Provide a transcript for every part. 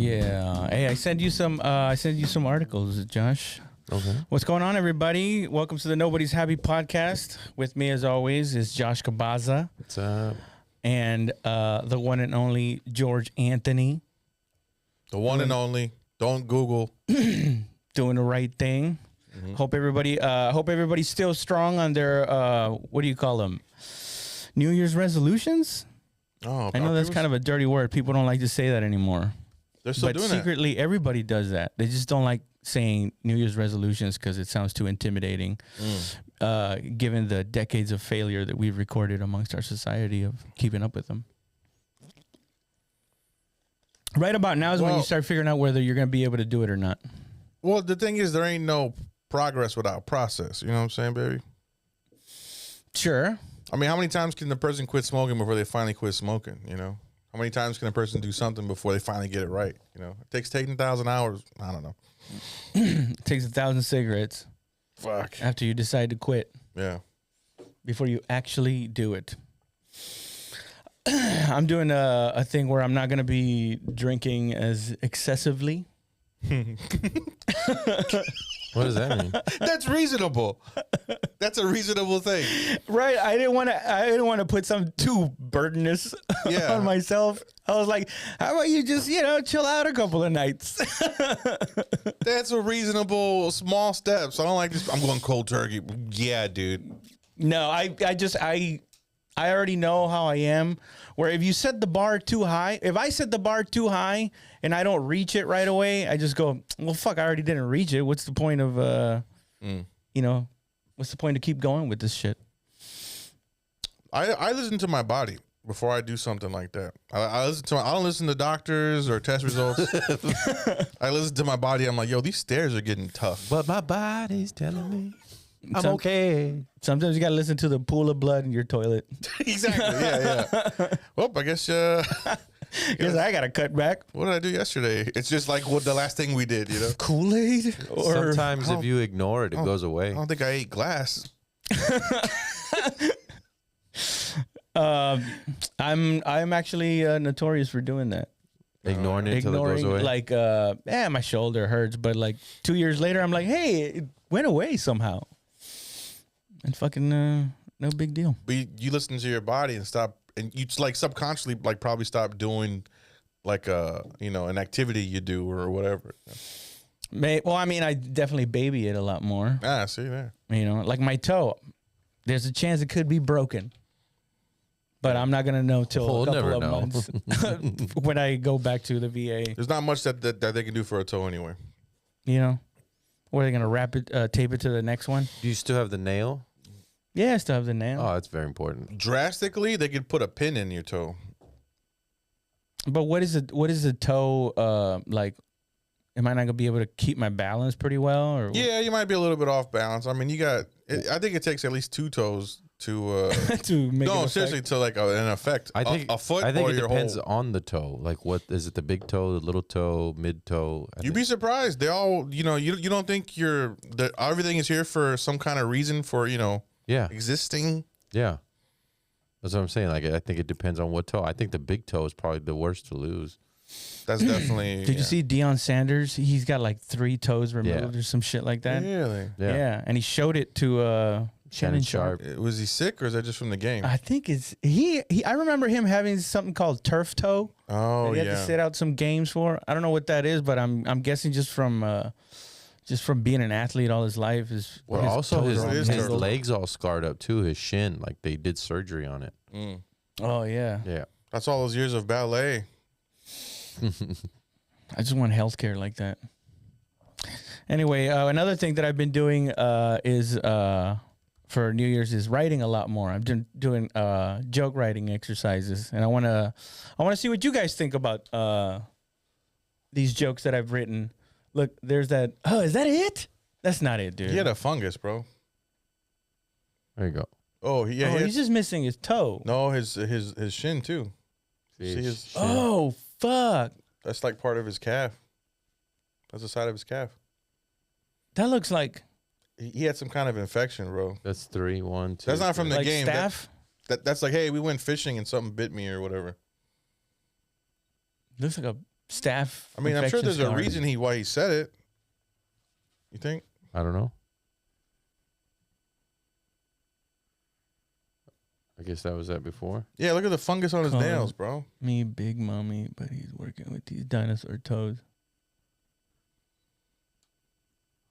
Yeah. Hey, I sent you some articles, Josh. Okay. What's going on, everybody? Welcome to the Nobody's Happy podcast. With me, as always, is Josh Cabaza. What's up? And the one and only George Anthony. The one and only. Don't Google. Doing the right thing. Mm-hmm. Hope everybody's still strong on their what do you call them? New Year's resolutions? Oh, I know that's kind of a dirty word. People don't like to say that anymore. They're still doing that. But secretly, everybody does that. They just don't like saying New Year's resolutions because it sounds too intimidating, given the decades of failure that we've recorded amongst our society of keeping up with them. Right about now is when you start figuring out whether you're going to be able to do it or not. Well, the thing is, there ain't no progress without process. You know what I'm saying, baby? Sure. I mean, how many times can the person quit smoking before they finally quit smoking, you know? How many times can a person do something before they finally get it right, you know? It takes 10,000 hours. I don't know. It takes 1,000 cigarettes. Fuck. After you decide to quit. Yeah. Before you actually do it. I'm doing a thing where I'm not going to be drinking as excessively. What does that mean? That's reasonable. That's a reasonable thing, right? I didn't want to put something too burdenous on myself. I was like, how about you just chill out a couple of nights? That's a reasonable small steps. I don't like this. I'm going cold turkey. Yeah, dude. No, I already know how I am. Where if you set the bar too high, if I set the bar too high and I don't reach it right away, I just go, well, fuck, I already didn't reach it. What's the point of, what's the point to keep going with this shit? I listen to my body before I do something like that. I don't listen to doctors or test results. I listen to my body. I'm like, yo, these stairs are getting tough. But my body's telling me I'm okay. Sometimes you got to listen to the pool of blood in your toilet. Exactly. Yeah. Well, I guess I got to cut back. What did I do yesterday? It's just like the last thing we did, you know? Kool-Aid? Sometimes if you ignore it, it goes away. I don't think I ate glass. I'm actually notorious for doing that. Ignoring it until it goes away? Like, my shoulder hurts, but like 2 years later, I'm like, hey, it went away somehow. And fucking no big deal. But you listen to your body and stop, and you like subconsciously like probably stop doing like an activity you do or whatever. Well, I mean, I definitely baby it a lot more. Ah, see there. Like my toe. There's a chance it could be broken. But I'm not gonna know till a couple of months when I go back to the VA. There's not much that they can do for a toe anyway. Or are they gonna wrap it, tape it to the next one? Do you still have the nail? Yeah, I still have the nail. Oh, that's very important. Drastically, they could put a pin in your toe. But what is a toe like? Am I not gonna be able to keep my balance pretty well? Or yeah, you might be a little bit off balance. I mean, I think it takes at least 2 toes to to make no, seriously, to like an effect. I think a foot. I think or it your depends whole... on the toe. Like, what is it? The big toe, the little toe, mid toe. You'd be surprised. They all, you don't think that everything is here for some kind of reason for existing. Yeah, that's what I'm saying. Like, I think it depends on what toe. I think the big toe is probably the worst to lose. That's definitely. Did you see Deion Sanders? He's got like 3 toes removed or some shit like that. Really? Yeah, and he showed it to Shannon Sharp. Was he sick or is that just from the game? I think it's he. I remember him having something called turf toe. Oh, he had to sit out some games for. I don't know what that is, but I'm guessing just from being an athlete all his life. His legs all scarred up too. His shin, like they did surgery on it. Mm. Oh yeah. Yeah. That's all those years of ballet. I just want healthcare like that. Anyway, another thing that I've been doing is for New Year's is writing a lot more. I've been doing joke writing exercises, and I want to see what you guys think about these jokes that I've written. Look, there's that. Oh, is that it? That's not it, dude. He had a fungus, bro. There you go. Oh, yeah. He's just missing his toe. No, his shin too. See his shin? Oh, fuck. That's like part of his calf. That's the side of his calf. That looks like he had some kind of infection, bro. That's 3, 1, 2. That's not from the like game. Staph? That's like, hey, we went fishing and something bit me or whatever. Looks like a staph. I mean, I'm sure infection there's a scar. reason why he said it. You think? I don't know. I guess that was that before. Yeah, look at the fungus on his Call nails, bro. Me, big mommy, but he's working with these dinosaur toes.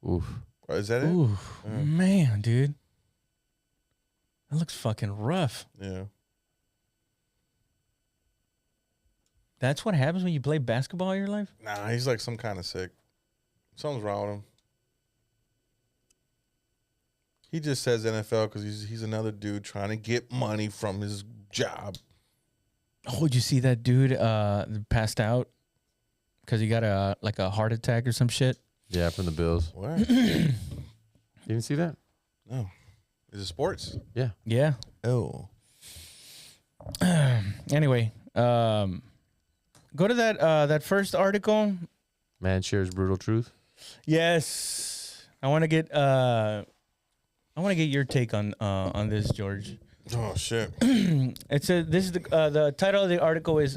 Oof. Is that it? Ooh, Yeah. man, dude. That looks fucking rough. Yeah. That's what happens when you play basketball all your life? Nah, he's like some kind of sick. Something's wrong with him. He just says NFL because he's another dude trying to get money from his job. Oh, did you see that dude passed out because he got a heart attack or some shit? Yeah, from the Bills. What? You didn't see that? No. Is it sports? Yeah. Yeah. Oh. Anyway, go to that first article. Man shares brutal truth. Yes, I want to get your take on this, George. Oh shit. This is the title of the article is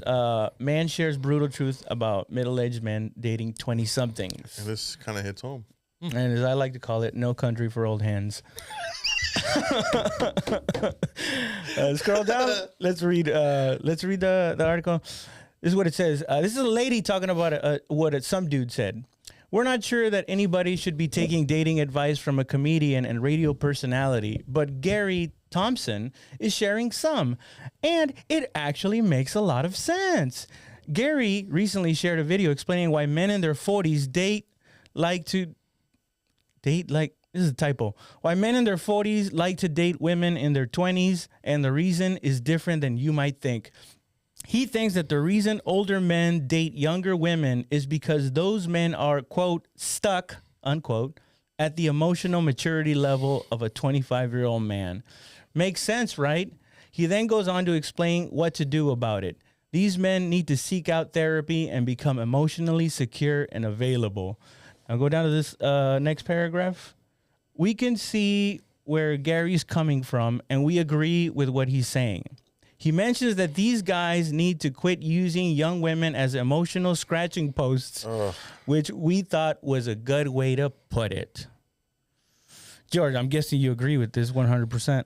"Man Shares Brutal Truth About Middle-Aged Men Dating 20-somethings," And this kind of hits home. and as I like to call it, "No Country for Old Hens." Scroll down. Let's read the article. This is what it says. This is a lady talking about what some dude said. We're not sure that anybody should be taking dating advice from a comedian and radio personality, but Gary Thompson is sharing some, and it actually makes a lot of sense. Gary recently shared a video explaining why men in their 40s this is a typo. Why men in their 40s like to date women in their 20s, and the reason is different than you might think. He thinks that the reason older men date younger women is because those men are, quote, stuck, unquote, at the emotional maturity level of a 25-year-old man. Makes sense, right? He then goes on to explain what to do about it. These men need to seek out therapy and become emotionally secure and available. I'll go down to this next paragraph. We can see where Gary's coming from, and we agree with what he's saying. He mentions that these guys need to quit using young women as emotional scratching posts, which we thought was a good way to put it. George, I'm guessing you agree with this 100%.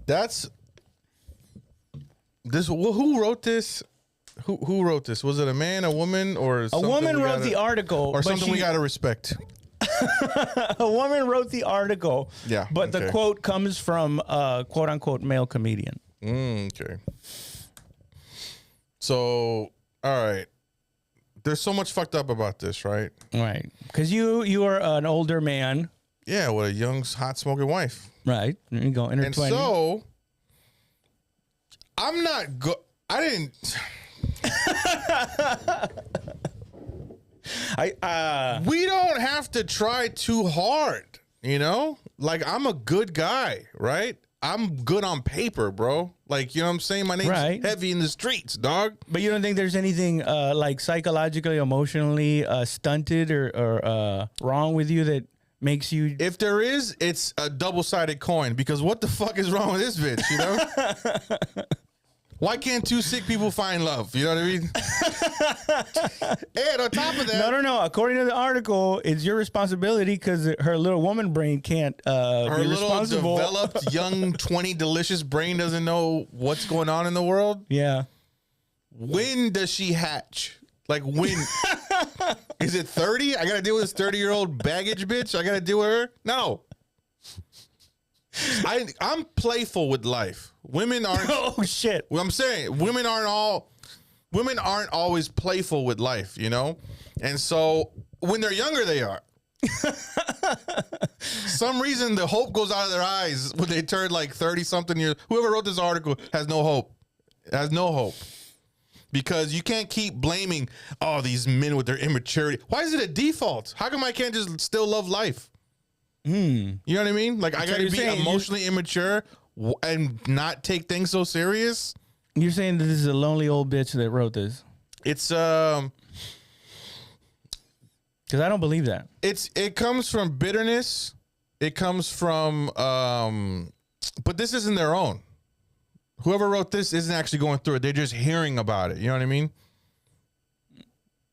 That's this. Who wrote this? Who wrote this? Was it a man, a woman, or A woman wrote the article, or but something we gotta respect? A woman wrote the article. Yeah, but the okay. quote comes from quote unquote male comedian. Okay. So, all right. There's so much fucked up about this, right? Right, because you are an older man, Yeah, with a young, hot smoking wife. right? There you go, in her And 20s. so, I'm not good. I didn't. We don't have to try too hard, you know? Like, I'm a good guy, right? I'm good on paper, bro. Like, you know what I'm saying? My name's Right. heavy in the streets, dog. But you don't think there's anything like psychologically, emotionally stunted or wrong with you that makes you? If there is, it's a double-sided coin, because what the fuck is wrong with this bitch, you know? Why can't two sick people find love? You know what I mean? And on top of that, No. According to the article, it's your responsibility because her little woman brain can't her be little responsible. developed, young, 20 delicious brain doesn't know what's going on in the world. Yeah. When does she hatch? Like, when? Is it 30? I got to deal with this 30-year-old baggage bitch? I got to deal with her? No. I'm playful with life. Women aren't. Oh shit. What I'm saying, women aren't always playful with life, you know? And so when they're younger, they are. Some reason the hope goes out of their eyes when they turn like 30-something years. Whoever wrote this article has no hope. Has no hope. Because you can't keep blaming, oh, these men with their immaturity. Why is it a default? How come I can't just still love life? You know what I mean? Like, I got to be emotionally immature and not take things so serious. You're saying that this is a lonely old bitch that wrote this? It's Because I don't believe that. it comes from bitterness. It comes from but this isn't their own. Whoever wrote this isn't actually going through it. They're just hearing about it. You know what I mean?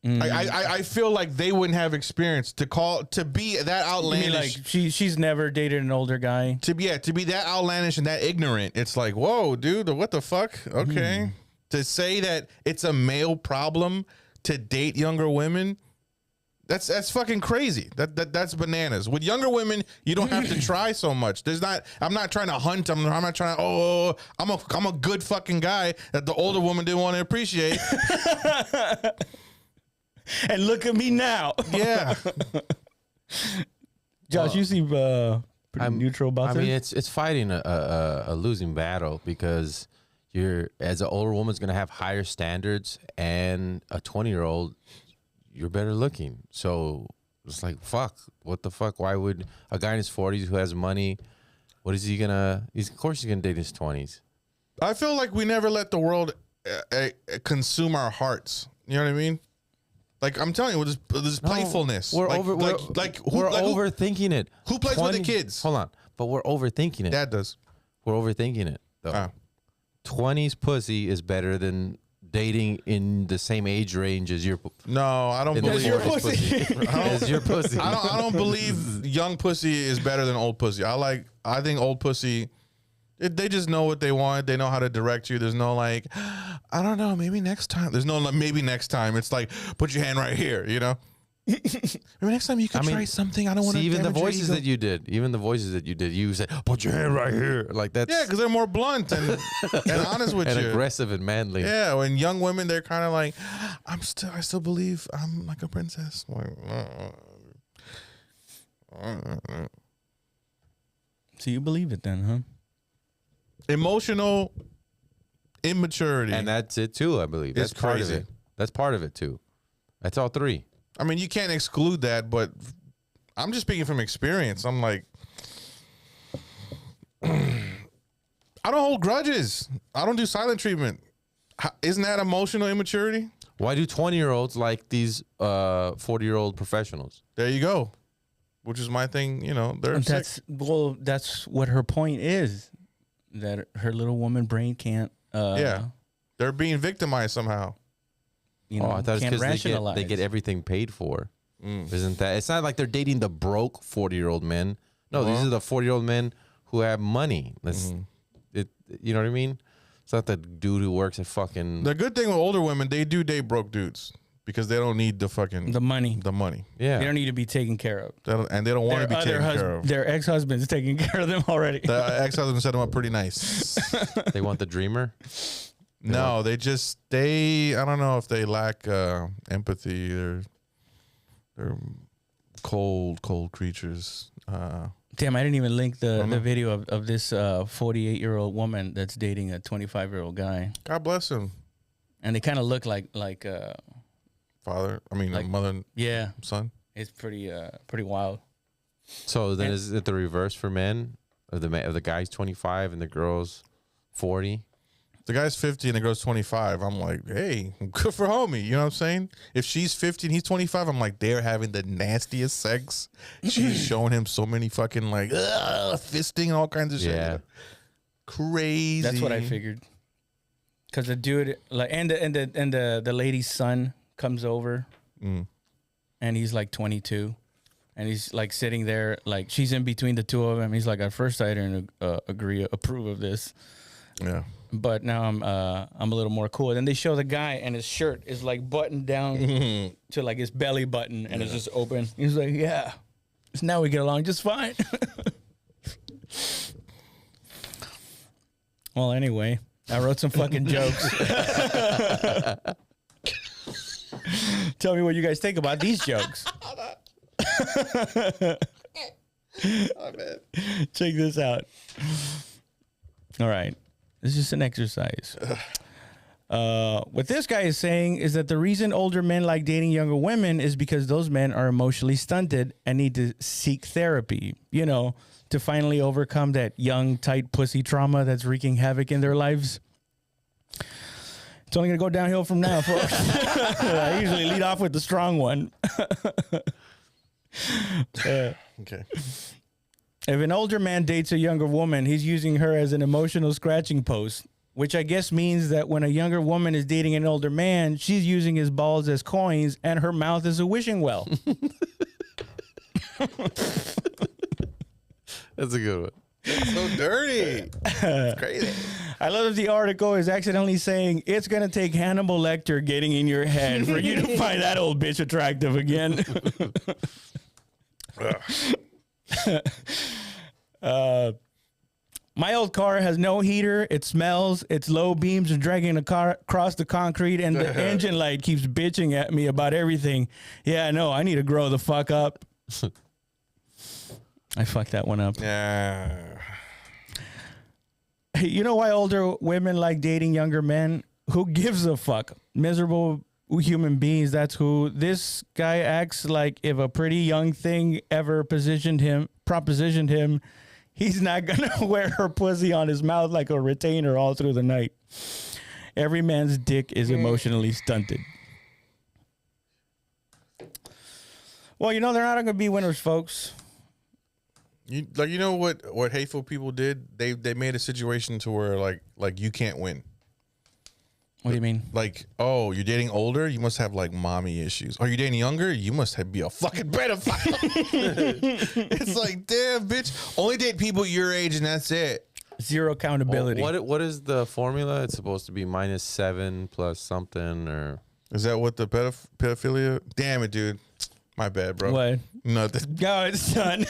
I feel like they wouldn't have experience to be that outlandish. You mean like she's never dated an older guy. To be that outlandish and that ignorant. It's like, whoa, dude, what the fuck? Okay. To say that it's a male problem to date younger women, that's fucking crazy. That's bananas. With younger women, you don't have to try so much. I'm not trying to hunt. I'm not trying to, I'm a good fucking guy that the older woman didn't want to appreciate. And look at me now. Yeah. Josh, you seem pretty neutral about this. It's fighting a losing battle because you're, as an older woman's going to have higher standards, and a 20-year-old, you're better looking. So it's like, fuck, what the fuck? Why would a guy in his 40s who has money, what is he going to, of course he's going to date his 20s. I feel like we never let the world consume our hearts. You know what I mean? Like, I'm telling you, with this playfulness. We're overthinking it. Who plays with the kids? Hold on. But we're overthinking it. Dad does. We're overthinking it, though. 20s pussy is better than dating in the same age range as your. No, I don't believe your pussy. As your pussy. I don't believe young pussy is better than old pussy. I think old pussy, they just know what they want. They know how to direct you. There's no like, I don't know, maybe next time. There's no like, maybe next time. It's like, put your hand right here, you know? Maybe next time you can try something. I don't want to. Even the voices that you did. You said, "Put your hand right here," like that. Yeah, because they're more blunt and honest with and you, aggressive and manly. Yeah, when young women, they're kind of like, I still believe I'm like a princess. So you believe it then, huh? Emotional immaturity, and that's it too. I believe that's part of it. That's part of it too. That's all three. I mean, you can't exclude that, but I'm just speaking from experience. I'm like, I don't hold grudges. I don't do silent treatment. Isn't that emotional immaturity? Why do 20-year-olds like these 40-year-old professionals? There you go. Which is my thing. You know, that's what her point is. That her little woman brain can't. They're being victimized somehow. You know, I thought it's can't because rationalize. they get everything paid for. Isn't that? It's not like they're dating the broke 40-year-old men. No, these are the 40-year-old men who have money. That's it. You know what I mean? It's not the dude who works at fucking. The good thing with older women, they do date broke dudes because they don't need the money. Yeah, they don't need to be taken care of, and they don't want to be taken care of. Their ex-husband's taking care of them already. The ex-husband set them up pretty nice. They want the dreamer. I don't know if they lack empathy. They're cold creatures. Damn, I didn't even link the video of this 48-year-old woman that's dating a 25-year-old guy. God bless him. And they kind of look like father. I mean, like, mother. Yeah, son. It's pretty wild. So then, is it the reverse for men? Of the guy's 25 and the girl's 40? The guy's 50 and the girl's 25. I'm like, hey, good for homie. You know what I'm saying? If she's 50 and he's 25, I'm like, they're having the nastiest sex. She's showing him so many fucking like fisting and all kinds of shit. Yeah. Crazy. That's what I figured. Because the dude, like, and the lady's son comes over, and he's like 22, and he's like sitting there, like she's in between the two of them. He's like, at first I didn't approve of this. Yeah. But now I'm a little more cool. Then they show the guy and his shirt is like buttoned down to like his belly button and it's just open. He's like, yeah, so now we get along just fine. Well, anyway, I wrote some fucking jokes. Tell me what you guys think about these jokes. Oh, man. Check this out. All right. This is just an exercise. What this guy is saying is that the reason older men like dating younger women is because those men are emotionally stunted and need to seek therapy, you know, to finally overcome that young, tight pussy trauma that's wreaking havoc in their lives. It's only going to go downhill from now, folks. I usually lead off with the strong one. Okay. If an older man dates a younger woman, he's using her as an emotional scratching post. which I guess means that when a younger woman is dating an older man, she's using his balls as coins and her mouth is a wishing well. That's a good one. So dirty. It's crazy. I love that the article is accidentally saying it's going to take Hannibal Lecter getting in your head for you to find that old bitch attractive again. My old car has no heater. It smells. Its low beams are dragging the car across the concrete, and the engine light keeps bitching at me about everything. Yeah, I know. I need to grow the fuck up. I fucked that one up. Yeah. Hey, you know why older women like dating younger men? Who gives a fuck? Miserable human beings. That's who. This guy acts like if a pretty young thing ever propositioned him, he's not gonna wear her pussy on his mouth like a retainer all through the night. Every man's dick is emotionally stunted. Well, you know they're not gonna be winners, folks. You know what hateful people did? They made a situation to where like you can't win. What do you mean? Like, oh, you're dating older, you must have like mommy issues. Are you dating younger? You must be a fucking pedophile. It's like, damn, bitch. Only date people your age and that's it. Zero accountability. What is the formula? It's supposed to be -7 plus something, or Is that what the pedophilia? Damn it, dude. My bad, bro. What? Nothing. Go, son.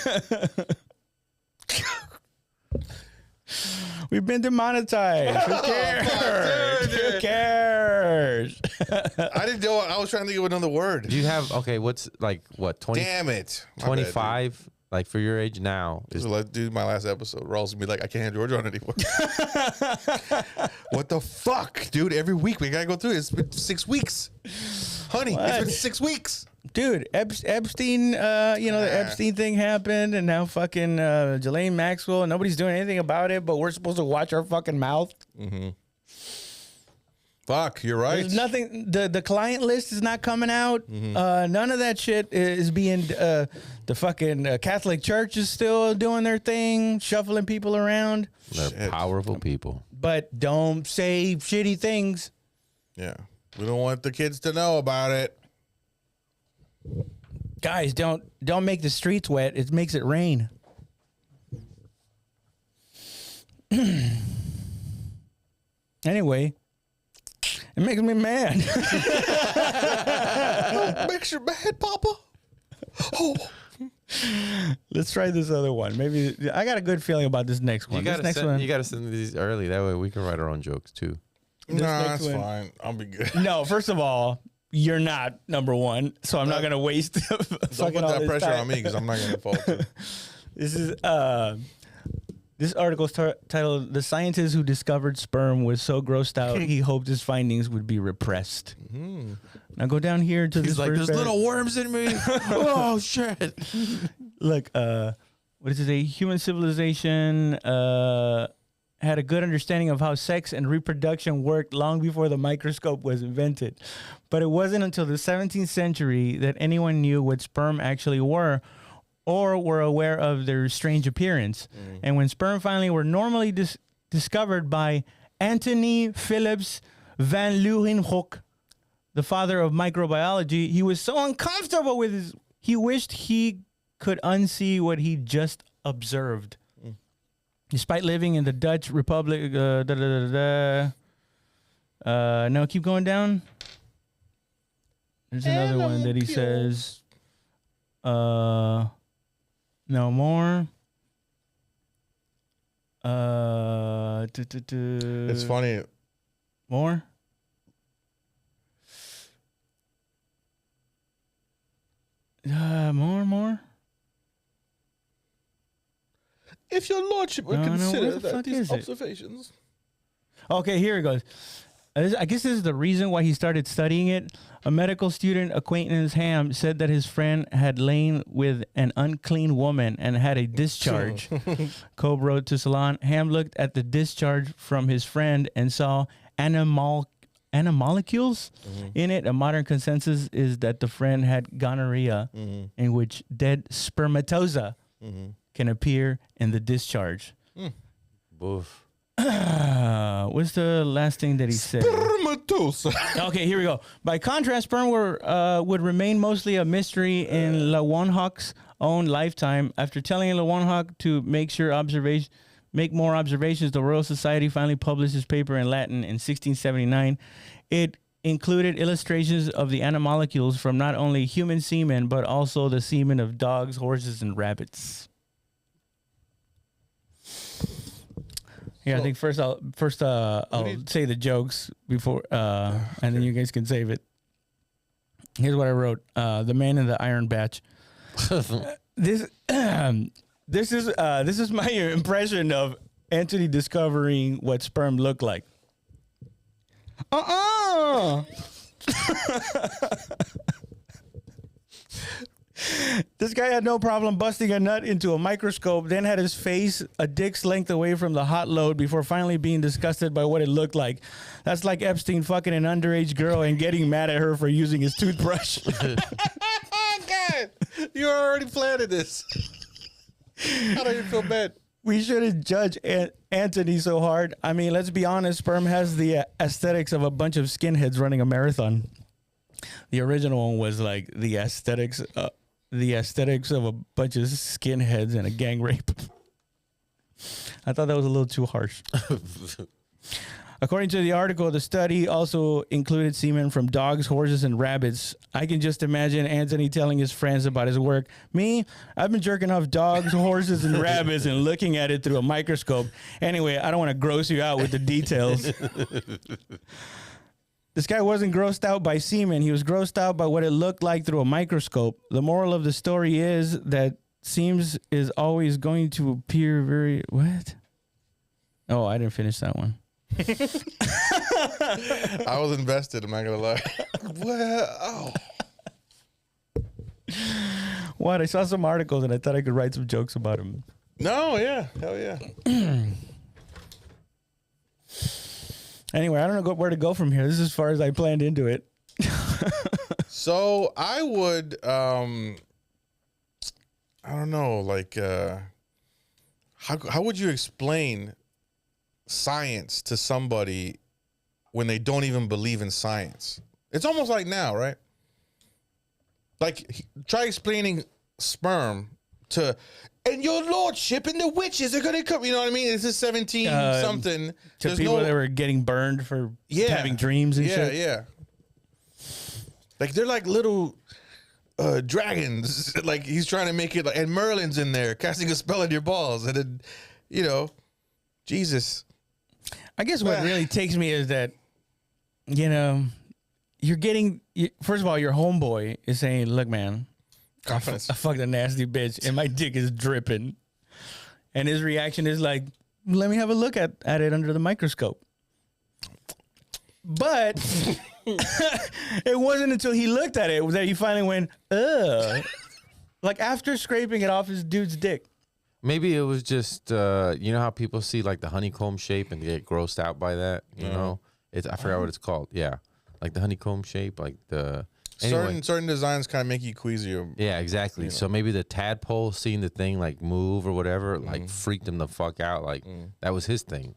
We've been demonetized. Who cares? Who cares? I didn't know. I was trying to think of another word. do you have what's like what 20, Damn it. My bad, 25 like for your age now? dude. Let's do my last episode. Rawls gonna be like, I can't have George on anymore. What the fuck, dude? Every week we gotta go through it. It's been 6 weeks. Honey, What? it's been 6 weeks. Dude, Epstein, the Epstein thing happened, and now fucking Ghislaine Maxwell, nobody's doing anything about it, but we're supposed to watch our fucking mouth. Fuck, you're right. There's nothing, the client list is not coming out. None of that shit is being, the fucking Catholic Church is still doing their thing, shuffling people around. They're Shit. powerful people. But don't say shitty things. Yeah. We don't want the kids to know about it. Guys, don't make the streets wet. It makes it rain. Anyway, it makes me mad. Makes your bad, Papa. Oh. Let's try this other one. Maybe I got a good feeling about this next one. You This gotta next send, one. you gotta send these early. That way we can write our own jokes too. Nah, next that's one. fine. I'll be good. No, first of all, you're not number one, so I'm not gonna waste. Don't fucking put all that this pressure time. on me because I'm not going to fall to. This is this article's titled "The scientist who discovered sperm was so grossed out he hoped his findings would be repressed." Now go down here to He's this like, first there's par- little worms in me. Oh shit! Look, what does it say? Human civilization had a good understanding of how sex and reproduction worked long before the microscope was invented. But it wasn't until the 17th century that anyone knew what sperm actually were or were aware of their strange appearance. And when sperm finally were normally discovered by Anthony Phillips van Leeuwenhoek, the father of microbiology, he was so uncomfortable with he wished he could unsee what he just observed. Despite living in the Dutch Republic, no, keep going down. There's another one that he says, no more. It's funny. More. More. If your lordship would No, where consider the that fuck these is it? observations. Okay, here it goes. I guess this is the reason why he started studying it. A medical student acquaintance, Ham, said that his friend had lain with an unclean woman and had a discharge. Cobb wrote to Salon. Ham looked at the discharge from his friend and saw animalcules in it. A modern consensus is that the friend had gonorrhea, in which dead spermatozoa can appear in the discharge. Boof. What's the last thing that he said? Spermatosa. Okay, here we go. By contrast, sperm would remain mostly a mystery in Lewonhawk's own lifetime. After telling Lewonhawk to make more observations, the Royal Society finally published his paper in Latin in 1679. It included illustrations of the animalcules from not only human semen, but also the semen of dogs, horses, and rabbits. Yeah, I think first I'll say the jokes before, and then you guys can save it. Here's what I wrote: The Man in the Iron Batch. This is my impression of Anthony discovering what sperm looked like. This guy had no problem busting a nut into a microscope, then had his face a dick's length away from the hot load before finally being disgusted by what it looked like. That's like Epstein fucking an underage girl and getting mad at her for using his toothbrush. God, you already planted this. I don't even feel bad. We shouldn't judge Anthony so hard. I mean, let's be honest. Sperm has the aesthetics of a bunch of skinheads running a marathon. The original one was like the aesthetics of a bunch of skinheads and a gang rape. I thought that was a little too harsh. According to the article, the study also included semen from dogs, horses, and rabbits. I can just imagine Anthony telling his friends about his work. Me, I've been jerking off dogs, horses, and rabbits and looking at it through a microscope. Anyway, I don't want to gross you out with the details. This guy wasn't grossed out by semen. He was grossed out by what it looked like through a microscope. The moral of the story is that seems is always going to appear very... What? Oh, I didn't finish that one. I was invested. I'm not gonna lie. Well, What? I saw some articles and I thought I could write some jokes about him. no, yeah, hell yeah. Anyway, I don't know where to go from here. This is as far as I planned into it. So I would, I don't know, like, how would you explain science to somebody when they don't even believe in science? It's almost like now, right? Like, try explaining sperm to, and your lordship and the witches are gonna come. You know what I mean? This is 17 something. To There's people that were getting burned for having dreams and shit. Yeah. Like, they're like little dragons. Like, he's trying to make it like, and Merlin's in there casting a spell on your balls, and then, you know, Jesus. I guess what really takes me is that, you know, first of all, your homeboy is saying, look, man, Confidence. I fucked a nasty bitch and my dick is dripping. And his reaction is like, let me have a look at it under the microscope. But it wasn't until he looked at it that he finally went, ugh. Like after scraping it off his dude's dick. Maybe it was just, you know how people see like the honeycomb shape and get grossed out by that? You know, I forgot what it's called. Yeah. Like the honeycomb shape, like the... Anyway. Certain designs kind of make you queasy. Yeah, exactly. So maybe the tadpole seeing the thing like move or whatever, like freaked him the fuck out. Like that was his thing.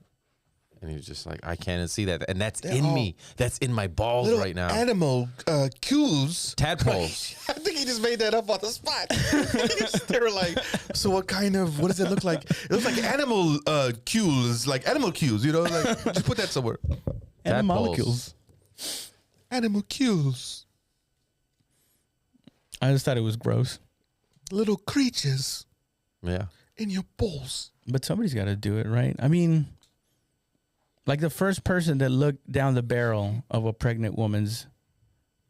And he was just like, I can't see that. And that's in me. That's in my balls right now. Animal cues. Tadpoles. I think he just made that up on the spot. They were like, so what does it look like? It looks like animal cues, like animal cues, you know? Like, just put that somewhere. Animalcules. Animal cues. I just thought it was gross. Little creatures. Yeah. In your balls. But somebody's got to do it, right? I mean, like the first person that looked down the barrel of a pregnant woman's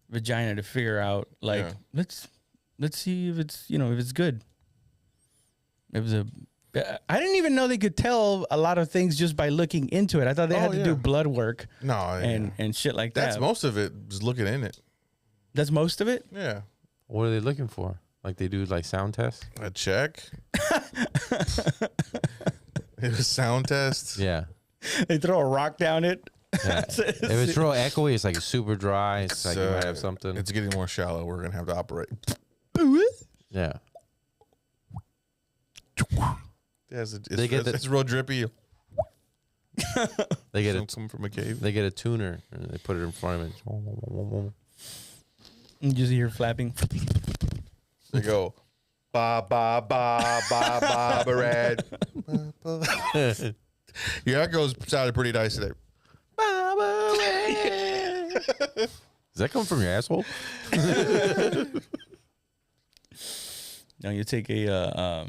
vagina to figure out, like, let's see if it's, you know, if it's good. It was I didn't even know they could tell a lot of things just by looking into it. I thought they had to do blood work. And shit like that. That's most of it, just looking in it. That's most of it? Yeah. What are they looking for? Like they do like sound tests? A check. It was sound test. Yeah. They throw a rock down it. Yeah. If it's real echoey, it's like super dry. It's like you might have something. It's getting more shallow. We're gonna have to operate. Yeah. It's real drippy. They get Come from a cave. they get a tuner and they put it in front of it. You just hear flapping. They go, ba ba ba ba ba ba red. Yeah, that girl sounded pretty nice today. Does that come from your asshole? No, you take a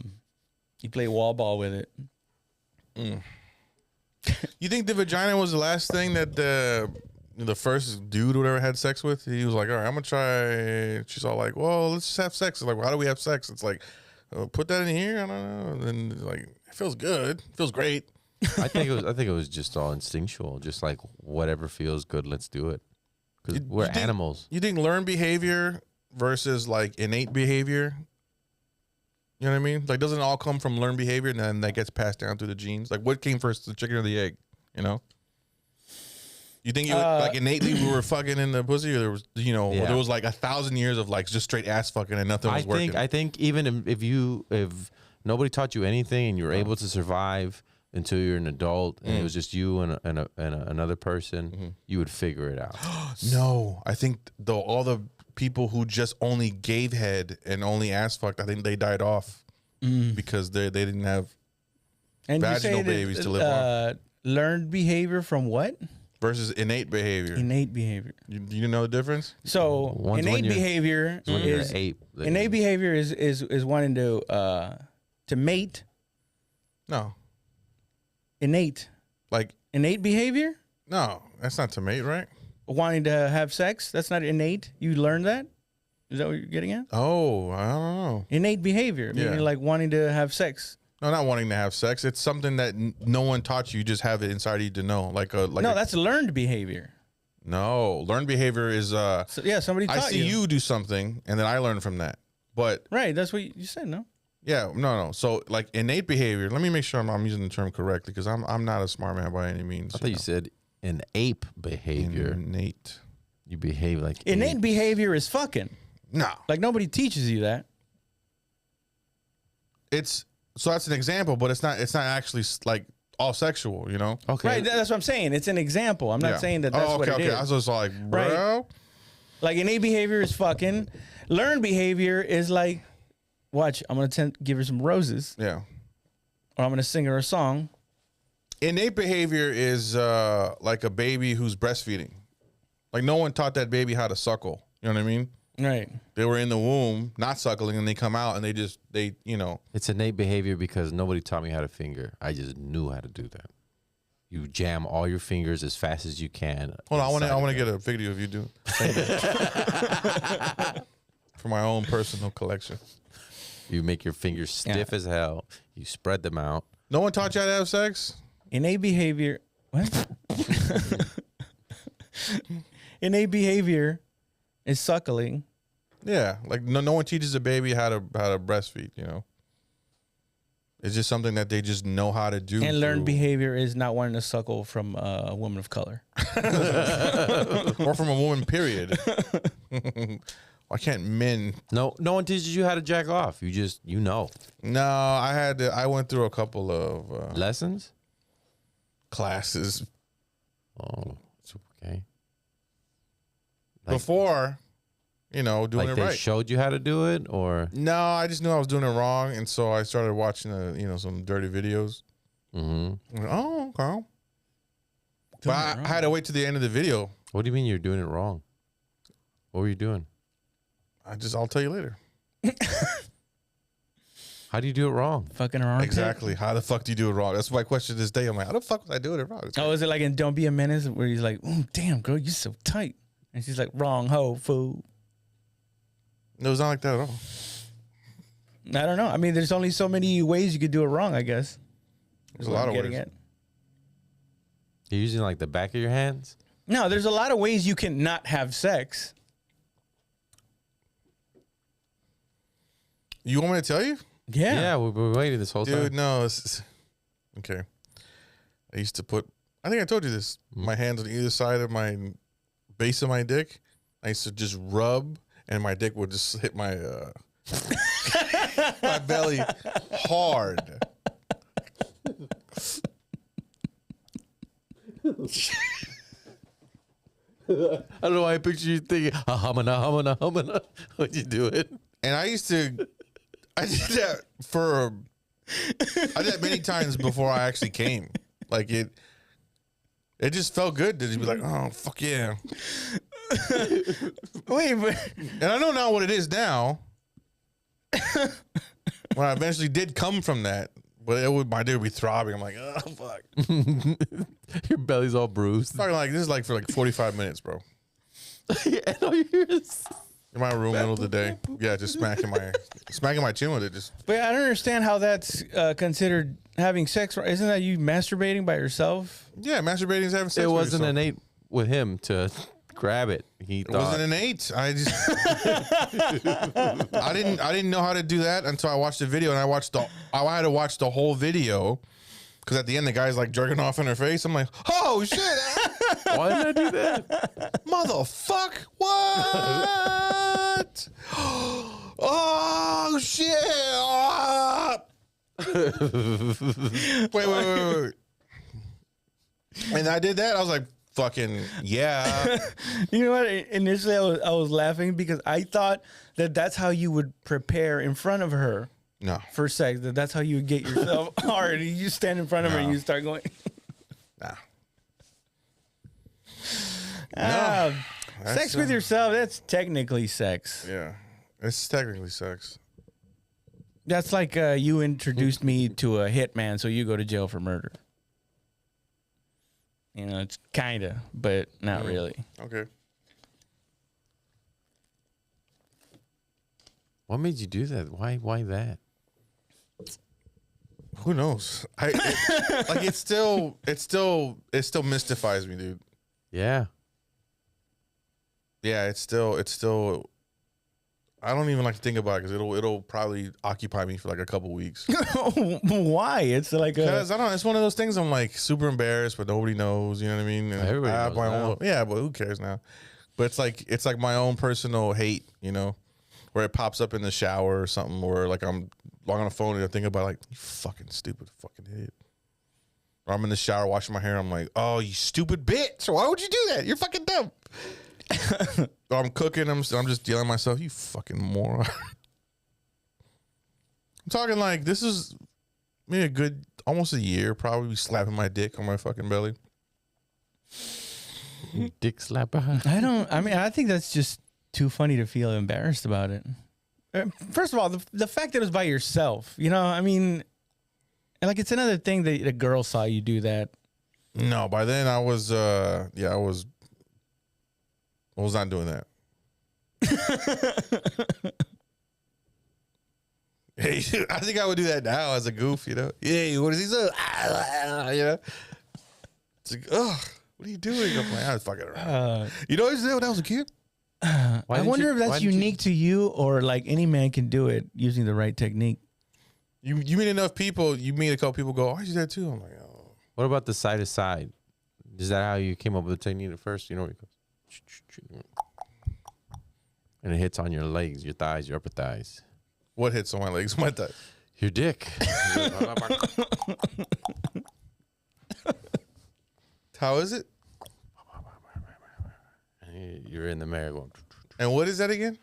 you play wall ball with it. You think the vagina was the last thing that the first dude or whatever had sex with? He was like, all right, I'm gonna try. She's all like, well, let's just have sex. It's like, well, how do we have sex? It's like, put that in here. I don't know. And then like, it feels good. It feels great. I think it was just all instinctual, just like whatever feels good, let's do it. Because we're You think- animals. You think learned behavior versus like innate behavior? You know what I mean? Like, doesn't it all come from learned behavior and then that gets passed down through the genes? Like, what came first, the chicken or the egg? You know? You think like innately we were fucking in the pussy, or there was, you know, Yeah. there was like 1,000 years of like just straight ass fucking and nothing was working? I think even if nobody taught you anything and you were able to survive until you're an adult and it was just you and another person, you would figure it out. No, I think though all the people who just only gave head and only ass fucked, I think they died off because they didn't have And you vaginal say babies to live on. Learned behavior from what? Versus innate behavior. Innate behavior. You know the difference? So One's when innate you're- behavior When you're is an ape, innate behavior is wanting to mate. No, Innate behavior, no, that's not to mate, right? wanting to have sex. That's not innate. You learn that. Is that what you're getting at? Oh, I don't know. Innate behavior, meaning Yeah. like wanting to have sex. No, not wanting to have sex. It's something that no one taught you. You just have it inside you to know. No, that's learned behavior. no. Learned behavior is So yeah, somebody taught I see you do something and then I learn from that. But Right, that's what you said. No. yeah, no. So like innate behavior. Let me make sure I'm using the term correctly because I'm not a smart man by any means. I thought you said an ape behavior. Innate. You behave like Innate ape. behavior is fucking. No, Like nobody teaches you that. it's so that's an example, but it's not actually like all sexual. You know? Okay. Right, that's what I'm saying. It's an example. I'm not Yeah. saying that that's okay, what it okay. is. I was just like, bro. Like innate behavior is fucking. Learned behavior is like, watch, I'm gonna give her some roses, Yeah. or I'm gonna sing her a song. Innate behavior is like a baby who's breastfeeding. Like no one taught that baby how to suckle. You know what I mean? Right. They were in the womb, not suckling, and they come out and they It's innate behavior because nobody taught me how to finger. I just knew how to do that. You jam all your fingers as fast as you can. Hold on, I inside want to of get a video of you doing for my own personal collection. it. You make your fingers stiff as hell. You spread them out. No one taught you how to have sex? Innate behavior. What? Innate behavior is suckling. Yeah, like no one teaches a baby how to breastfeed. You know, it's just something that they just know how to do. And learned through- behavior is not wanting to suckle from a woman of color. or from a woman. Period. Why can't men? No one teaches you how to jack off. You just know. No, I went through a couple of Lessons? classes Oh, it's okay. before, doing Like it they right. showed you how to do it, or No, I just knew I was doing it wrong, and so I started watching some dirty videos. Oh, okay. But I had to wait to the end of the video. what do you mean you're doing it wrong? What were you doing? I'll tell you later. How do you do it wrong? Fucking her armpit. Exactly. How the fuck do you do it wrong? That's my question this day. I'm like, how the fuck was I doing it wrong? Oh, is it like in Don't Be a Menace where he's like, "Ooh, damn, girl, you're so tight," and she's like, "Wrong hoe, fool." No, it's not like that at all. I don't know. I mean, there's only so many ways you could do it wrong, I guess. There's a lot of ways. You're using like the back of your hands? No, there's a lot of ways you can not have sex. You want me to tell you? Yeah. We've been waiting this whole Dude, time. no. Okay. I used to I think I told you this, my hands on either side of my base of my dick. I used to just rub, and my dick would just hit my my belly hard. I don't know why I picture you thinking, humana. When you do it. And I did that I did that many times before I actually came. Like it just felt good to just be like, oh, fuck yeah. Wait, but And I know now what it is now. When I eventually did come from that, but my dick would be throbbing. I'm like, oh, fuck. Your belly's all bruised. Fucking like, this is like for like 45 minutes, bro. And all you hear is... In my room, middle of the day. Yeah, just smacking my chin with it. Just but I don't understand how that's considered having sex. Isn't that you masturbating by yourself? yeah, masturbating is having sex. It with wasn't yourself. innate with him to grab it. He It thought... wasn't innate. I just I didn't know how to do that until I watched the video, and I had to watch the whole video because at the end the guy's like jerking off in her face. I'm like, oh shit, Why did I do that? motherfuck, what? Oh shit! Ah! wait. And I did that. I was like, fucking yeah. You know what? Initially, I was laughing because I thought that's how you would prepare in front of her No, for sex. That's how you would get yourself hard. You stand in front of her and you start going. nah. Sex with yourself, that's technically sex. Yeah, it's technically sex. That's like you introduced me to a hitman, so you go to jail for murder. You know, it's kind of, but not really. Okay. What made you do that? Why that? Who knows? It still mystifies me, dude. Yeah. Yeah, it's still. I don't even like to think about it because it'll probably occupy me for like a couple weeks. Why? It's like Because I don't. It's one of those things. I'm like super embarrassed, but nobody knows. You know what I mean? And Everybody I have knows my now. own. Yeah, but who cares now? But it's like my own personal hate. You know, where it pops up in the shower or something, or like I'm logging on the phone and I think about like you fucking stupid fucking idiot. Or I'm in the shower washing my hair. I'm like, oh, you stupid bitch! Why would you do that? You're fucking dumb. Or I'm cooking. I'm just yelling at myself. You fucking moron. I'm talking like this is me a good almost a year. Probably slapping my dick on my fucking belly. Dick slapper. I think that's just too funny to feel embarrassed about it. First of all, the fact that it was by yourself, you know, I mean, like it's another thing that a girl saw you do that. No, by then I was I was not doing that. Hey, I think I would do that now as a goof, you know. Yeah, what is he say? You know, it's like, ugh, what are you doing? I'm like, I was fucking around. You know what I used to do when I was a kid? I wonder if that's unique to you or like any man can do it using the right technique. You meet enough people, you meet a couple people go, oh, I do that too. I'm like, oh. What about the side to side? Is that how you came up with the technique at first? You know, it goes, and it hits on your legs, your thighs, your upper thighs. What hits on my legs? My thighs. Your dick. How is it? And you're in the mirror going. And what is that again?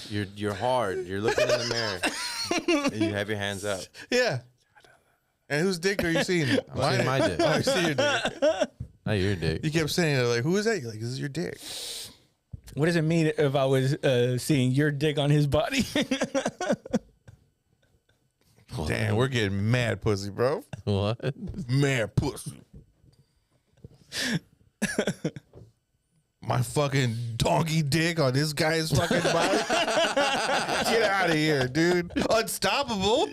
You're hard. You're looking in the mirror. And you have your hands up. Yeah. And whose dick are you seeing? I'm seeing my dick. Oh, I see your dick. Not your dick. You kept saying it like, who is that? You're like, this is your dick. What does it mean if I was seeing your dick on his body? Damn, we're getting mad pussy, bro. What? Mad pussy. My fucking donkey dick on this guy's fucking body. Get out of here, dude. Unstoppable.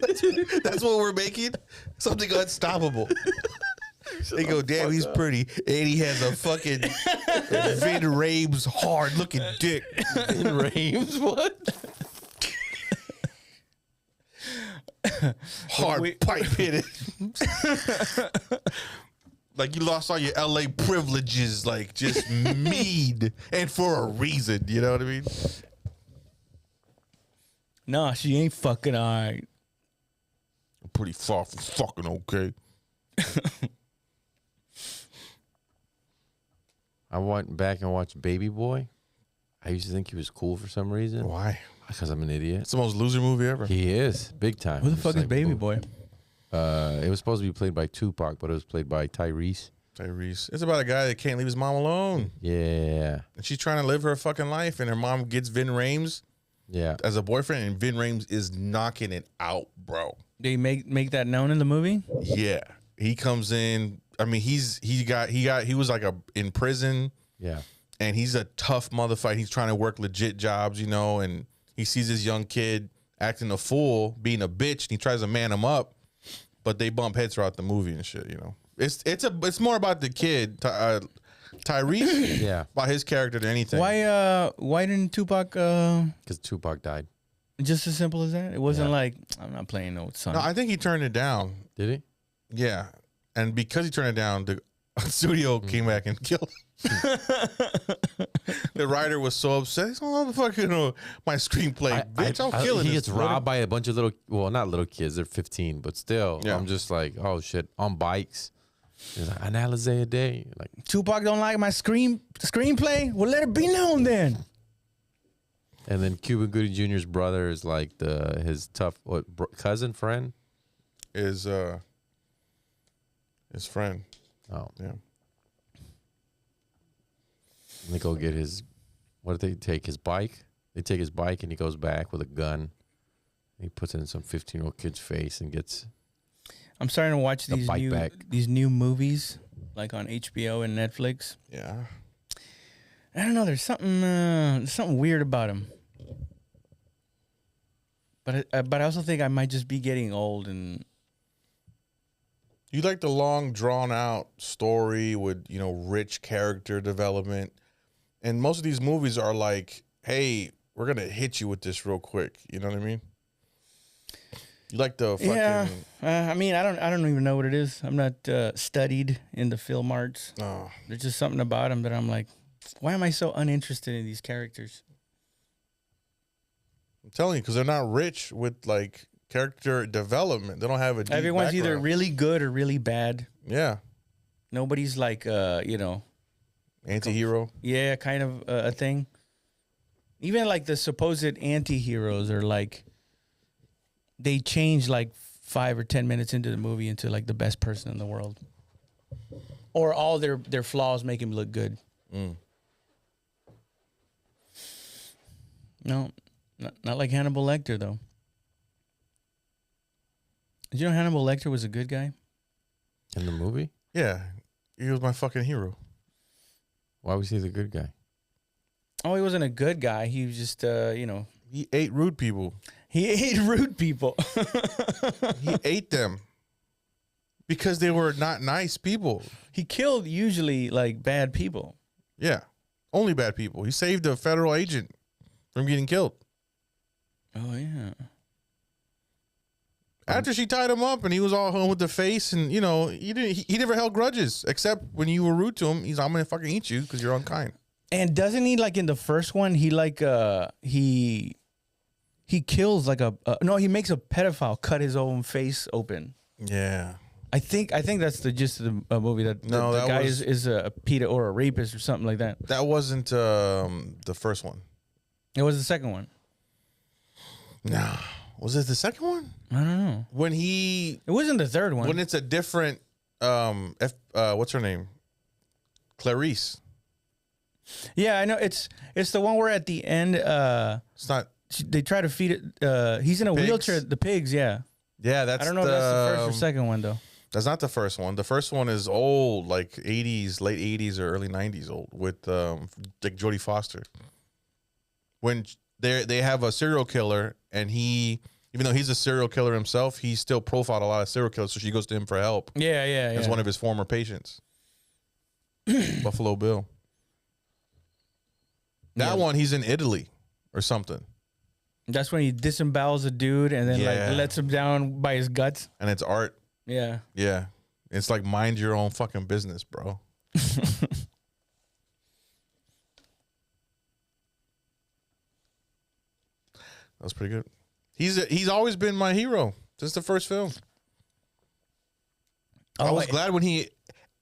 That's what we're making. Something unstoppable. They go, damn, he's pretty. And he has a fucking Vin Rames hard looking dick. Vin Rames? What? Hard pipe hitting. Like you lost all your LA privileges, like just mean and for a reason. You know what I mean? Nah, she ain't fucking all right. I'm pretty far from fucking okay. I went back and watched Baby Boy. I used to think he was cool for some reason. Why? Because I'm an idiot. It's the most loser movie ever. He is big time. Who the It's fuck is like, Baby Boy? It was supposed to be played by Tupac, but it was played by Tyrese. Tyrese. It's about a guy that can't leave his mom alone. Yeah, And she's trying to live her fucking life, and her mom gets Vin Rames yeah. as a boyfriend, and Vin Rames is knocking it out, bro. Did he make that known in the movie? Yeah. He comes in. I mean, he was like in prison, Yeah. and he's a tough motherfucker. He's trying to work legit jobs, you know, and he sees this young kid acting a fool, being a bitch, and he tries to man him up, but they bump heads throughout the movie and shit, you know. It's more about the kid, Tyrese, Yeah. about his character than anything. Why didn't Tupac Because Tupac died. just as simple as that? It wasn't Yeah. like I'm not playing no son. No, I think he turned it down. Did he? Yeah, and because he turned it down, the studio came back and killed him. The writer was so upset. He's like, "Motherfucker, my screenplay, bitch, I'm killing He this." gets robbed by a bunch of not little kids. They're 15, but still, Yeah. I'm just like, oh shit, on bikes. He's like, an Alizé a day. Like, Tupac don't like my screenplay? Well, let it be known then. and then Cuba Gooding Jr.'s brother is like his tough cousin friend. Is his friend? Oh, Yeah, and they go get his. What did they take? His bike. They take his bike, and he goes back with a gun. He puts it in some 15-year-old kid's face and gets. I'm starting to watch The bike back. these new movies like on HBO and Netflix. yeah. I don't know. There's something weird about them. But I also think I might just be getting old and You like the long, drawn out story with, you know, rich character development. And most of these movies are like, hey, we're going to hit you with this real quick. You know what I mean? You like the fucking... yeah. I mean, I don't even know what it is. I'm not studied in the film arts. Oh, There's just something about them that I'm like, why am I so uninterested in these characters? I'm telling you, because they're not rich with, like, character development. They don't have a deep Everyone's either background. really good or really bad. Yeah. Nobody's like, Antihero. yeah, kind of a thing. Even like the supposed anti-heroes are like, they change like 5 or 10 minutes into the movie into like the best person in the world. Or all their flaws make him look good. Mm. No, not like Hannibal Lecter, though. Did you know Hannibal Lecter was a good guy? In the movie? Yeah. He was my fucking hero. Why was he the good guy? Oh, he wasn't a good guy. He was just, He ate rude people. he ate rude people. He ate them because they were not nice people. He killed usually like bad people. Yeah. Only bad people. He saved a federal agent from getting killed. Oh, yeah. After she tied him up and he was all home with the face, and you know, he never held grudges except when you were rude to him. He's like, I'm gonna fucking eat you because you're unkind. And doesn't he, like in the first one, he like he kills like he makes a pedophile cut his own face open. Yeah. I think that's the gist of the movie, that No, the that guy was- is a pedo or a rapist or something like that. That wasn't the first one. It was the second one. No. Was it the second one? I don't know. When he It wasn't the third one. when it's a different what's her name? Clarice. Yeah, I know. It's the one where at the end It's not. they try to feed it. He's in a Pigs? wheelchair. The pigs, yeah. Yeah, that's. I don't know if that's the first or second one though. That's not the first one. The first one is old, like 80s, late 80s or early 90s old, with like Jodie Foster. When they have a serial killer, and he, even though he's a serial killer himself, he still profiled a lot of serial killers, so she goes to him for help Yeah. as one of his former patients. Buffalo Bill. That Yeah. one, he's in Italy or something, That's when he disembowels a dude and then Yeah. like lets him down by his guts. and it's art. Yeah. Yeah, it's like mind your own fucking business, bro. That was pretty good. He's always been my hero since the first film. I was glad when he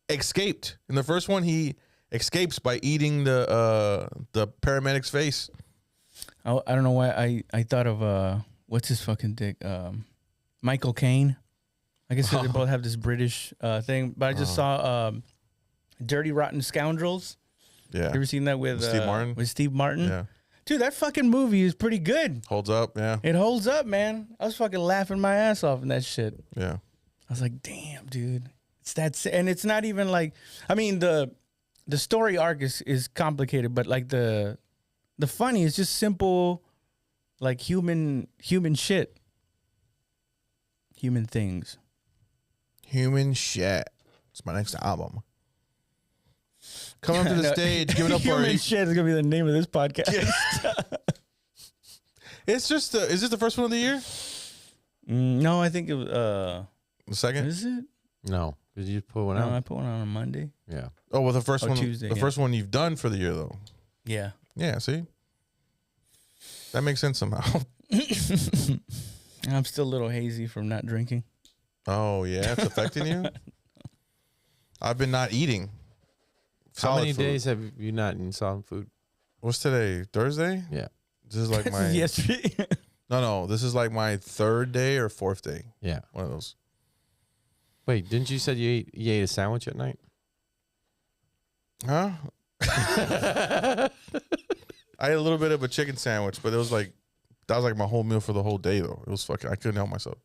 escaped. In the first one, he escapes by eating the paramedic's face. I don't know why I thought of what's his fucking dick? Michael Caine. I guess they both have this British thing, but I just saw Dirty Rotten Scoundrels. Yeah. You ever seen that with Steve Martin? With Steve Martin? Yeah. Dude, that fucking movie is pretty good. Holds up, yeah. It holds up, man. I was fucking laughing my ass off in that shit. Yeah. I was like, damn, dude. It's that, and it's not even like, I mean, the story arc is complicated, but like the funny is just simple, like human shit. Human things. Human shit. It's my next album. Come up to the stage, give it up for Human it. shit is gonna be the name of this podcast. It's just is this the first one of the year? No, I think it was. The second? Is it? No, because you put one No, out. I put one on Monday. Yeah. Oh, well, the first one. Tuesday, the yeah. first one you've done for the year, though. Yeah. Yeah. See, that makes sense somehow. I'm still a little hazy from not drinking. Oh yeah, it's affecting you. I've been not eating. How solid many food. days have you not eaten solid food? What's today? Thursday? Yeah. This is like my Yesterday. no. This is like my third day or fourth day. Yeah. One of those. Wait, didn't you said you ate a sandwich at night? Huh? I ate a little bit of a chicken sandwich, but it was like that was like my whole meal for the whole day though. It was fucking. I couldn't help myself.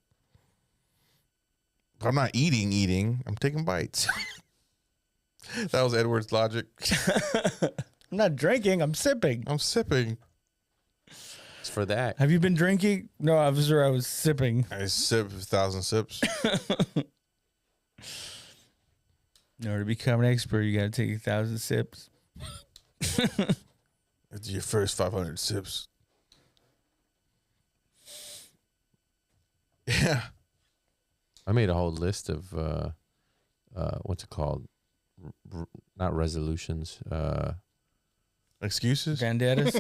But I'm not eating. I'm taking bites. That was Edward's logic. I'm not drinking. I'm sipping. I'm sipping. It's for that. Have you been drinking? No, I was sipping. I sip 1,000 sips. In order to become an expert, you got to take 1,000 sips. It's your first 500 sips. Yeah. I made a whole list of what's it called? Not resolutions. Excuses? Vendettas.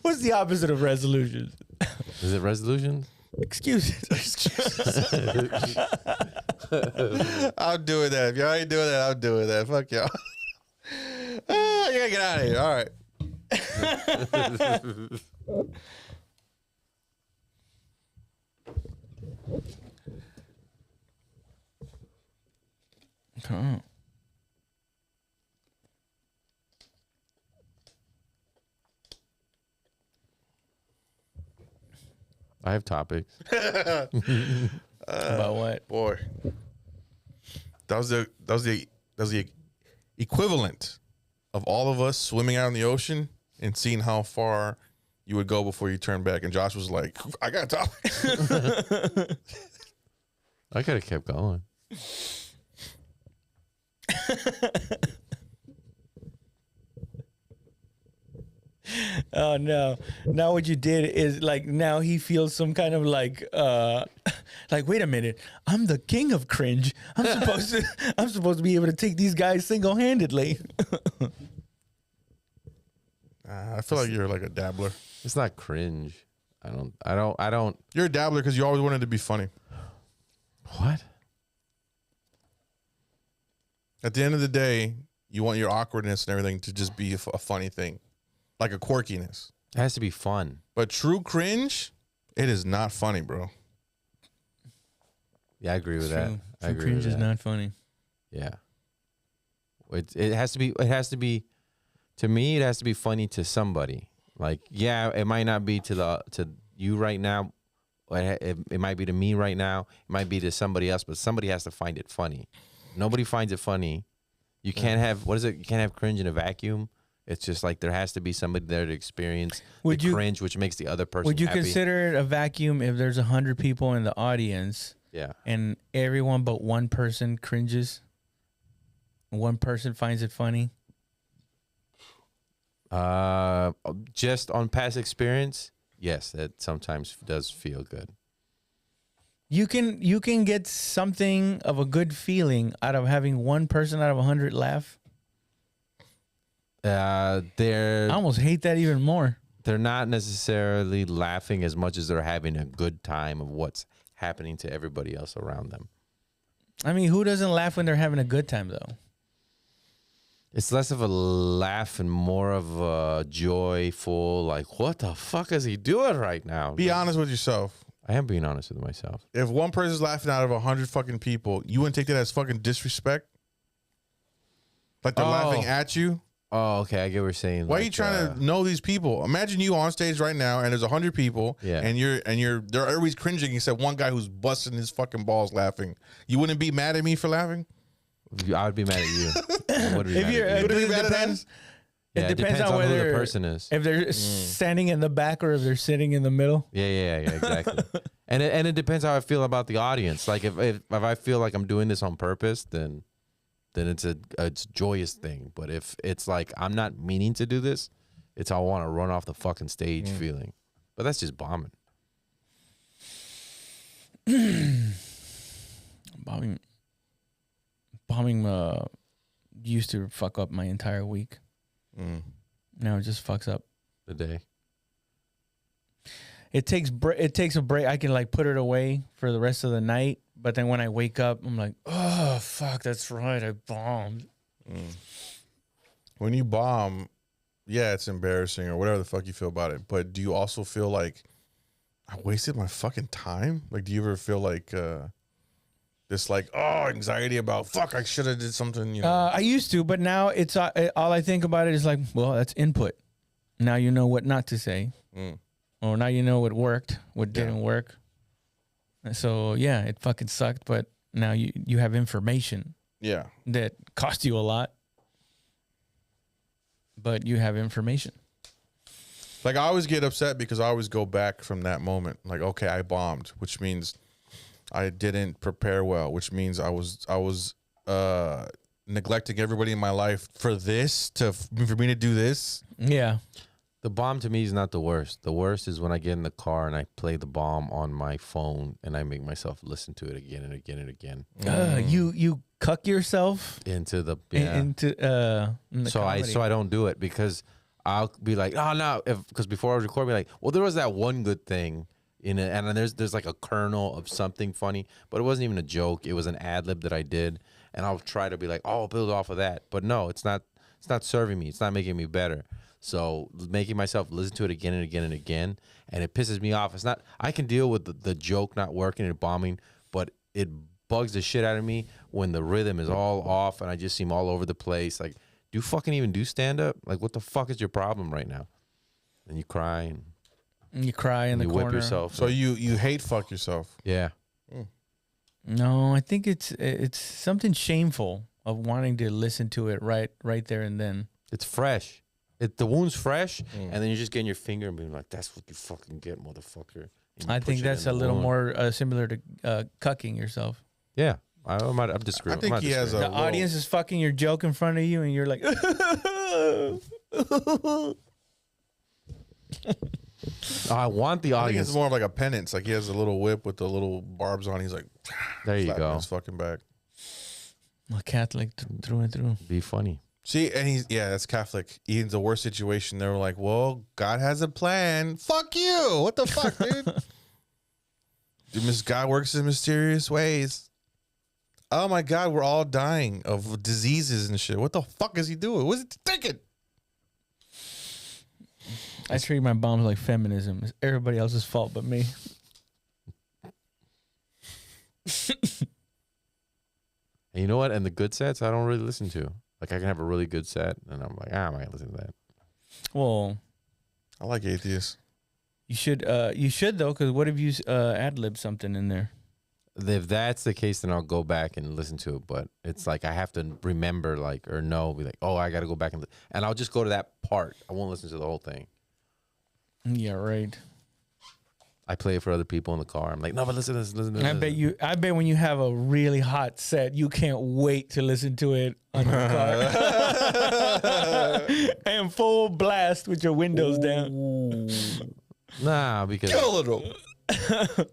What's the opposite of resolutions? Is it resolutions? Excuses. I'm doing that. If y'all ain't doing that, I'm doing that. Fuck y'all. You gotta get out of here. All right. Oh. I have topics. About what? Boy. That was the equivalent of all of us swimming out in the ocean and seeing how far you would go before you turn back. And Josh was like, I got a topic. I could have kept going. Oh no. Now what you did is like now he feels some kind of like wait a minute. I'm the king of cringe. I'm supposed to be able to take these guys single-handedly. I feel like you're like a dabbler. It's not cringe. I don't. You're a dabbler because you always wanted to be funny. What? At the end of the day, you want your awkwardness and everything to just be a funny thing, like a quirkiness. It has to be fun. But true cringe, it is not funny, bro. Yeah, I agree with that. I agree Cringe with is that. not funny. Yeah. It has to be. It has to be. To me, it has to be funny to somebody. Like, yeah, it might not be to you right now. It might be to me right now. It might be to somebody else, but somebody has to find it funny. Nobody finds it funny. You can't have You can't have cringe in a vacuum. It's just like there has to be somebody there to experience the cringe, which makes the other person Would you happy. consider it a vacuum if there's 100 people in the audience Yeah. and everyone but one person cringes? One person finds it funny? Just on past experience, yes, that sometimes does feel good. You can get something of a good feeling out of having one person out of 100 laugh. I almost hate that even more. They're not necessarily laughing as much as they're having a good time of what's happening to everybody else around them. I mean, who doesn't laugh when they're having a good time, though? It's less of a laugh and more of a joyful, like, what the fuck is he doing right now? Be honest with yourself. I am being honest with myself. If one person's laughing out of 100 fucking people, you wouldn't take that as fucking disrespect? Like they're laughing at you? Oh, okay. I get what you're saying. Why are you trying to know these people? Imagine you on stage right now and there's 100 people and everybody's cringing except one guy who's busting his fucking balls laughing. You wouldn't be mad at me for laughing? I would be mad at you. I would be mad at you. It depends on whether whether who the person is. If they're standing in the back or if they're sitting in the middle. Yeah, exactly. and it depends how I feel about the audience. Like if I feel like I'm doing this on purpose, then it's a joyous thing. But if it's like I'm not meaning to do this, it's I want to run off the fucking stage feeling. But that's just bombing. Bombing used to fuck up my entire week. Now it just fucks up the day. It takes a break. I can like put it away for the rest of the night, but then when I wake up, I'm like, oh fuck, that's right, I bombed. When you bomb, yeah, it's embarrassing or whatever the fuck you feel about it. But do you also feel like I wasted my fucking time? Like, do you ever feel like this like anxiety about fuck, I should have did something? You know? I used to, but now it's all I think about it is like, well, that's input. Now you know what not to say. Or now you know what worked, what didn't work. So yeah, it fucking sucked, but now you have information. Yeah. That cost you a lot, but you have information. Like I always get upset because I always go back from that moment. Like, okay, I bombed, which means I didn't prepare well, which means I was neglecting everybody in my life for me to do this. Yeah. The bomb to me is not the worst. The worst is when I get in the car and I play the bomb on my phone and I make myself listen to it again and again and again. You cuck yourself into the so I don't do it because I'll be like, oh no, because before I was recording, like, well, there was that one good thing in it, and there's like a kernel of something funny, but it wasn't even a joke. It was an ad lib that I did, and I'll try to be like, oh, I'll build off of that, but no, it's not serving me. It's not making me better. So making myself listen to it again and again and again, and it pisses me off. It's not. I can deal with the joke not working and bombing, but it bugs the shit out of me when the rhythm is all off and I just seem all over the place. Like, do you fucking even do stand up? Like, what the fuck is your problem right now? And you cry and you cry in the corner. Whip yourself. So you hate fuck yourself. Yeah. No, I think it's something shameful of wanting to listen to it right there and then. It's fresh. The wound's fresh, and then you're just getting your finger and being like, "That's what you fucking get, motherfucker." I think that's a little more similar to cucking yourself. Yeah, I'm disagreeing. I think he has the audience is fucking your joke in front of you, and you're like, I want the I think audience. it's more of like a penance. Like he has a little whip with the little barbs on. He's like, there you go. His fucking back. A Catholic through and through. Be funny. See, and that's Catholic. In the worst situation, they were like, well, God has a plan. Fuck you. What the fuck, dude? God works in mysterious ways. Oh my God, we're all dying of diseases and shit. What the fuck is he doing? What's he thinking? I treat my bombs like feminism. It's everybody else's fault but me. And you know what? And the good sets, I don't really listen to. Like, I can have a really good set, and I'm like, I'm not gonna listen to that. Well, I like atheists. You should though, because what if you ad lib something in there? If that's the case, then I'll go back and listen to it. But it's like I have to remember, like, or know, be like, oh, I got to go back and I'll just go to that part. I won't listen to the whole thing. Yeah, right. I play it for other people in the car. I'm like, no, but listen to this. Listen to this. I bet when you have a really hot set, you can't wait to listen to it on your car. And full blast with your windows down. Nah, because Kill a little. if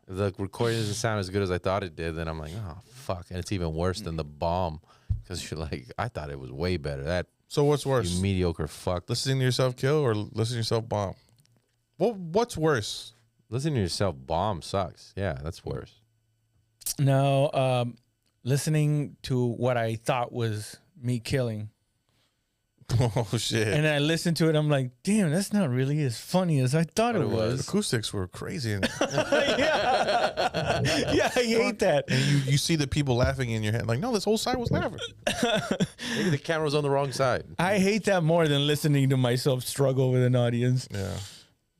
the recording doesn't sound as good as I thought it did, then I'm like, oh, fuck. And it's even worse than the bomb because you're like, I thought it was way better. So what's worse? You mediocre fuck. Listening to yourself kill or listening to yourself bomb? What's worse? Listening to yourself bomb sucks. Yeah, that's worse. No, listening to what I thought was me killing. Oh shit! And I listened to it. I'm like, damn, that's not really as funny as I thought it The was. acoustics were crazy. Yeah, I hate that. And you see the people laughing in your head. Like, no, this whole side was laughing. Maybe the camera was on the wrong side. I hate that more than listening to myself struggle with an audience. Yeah.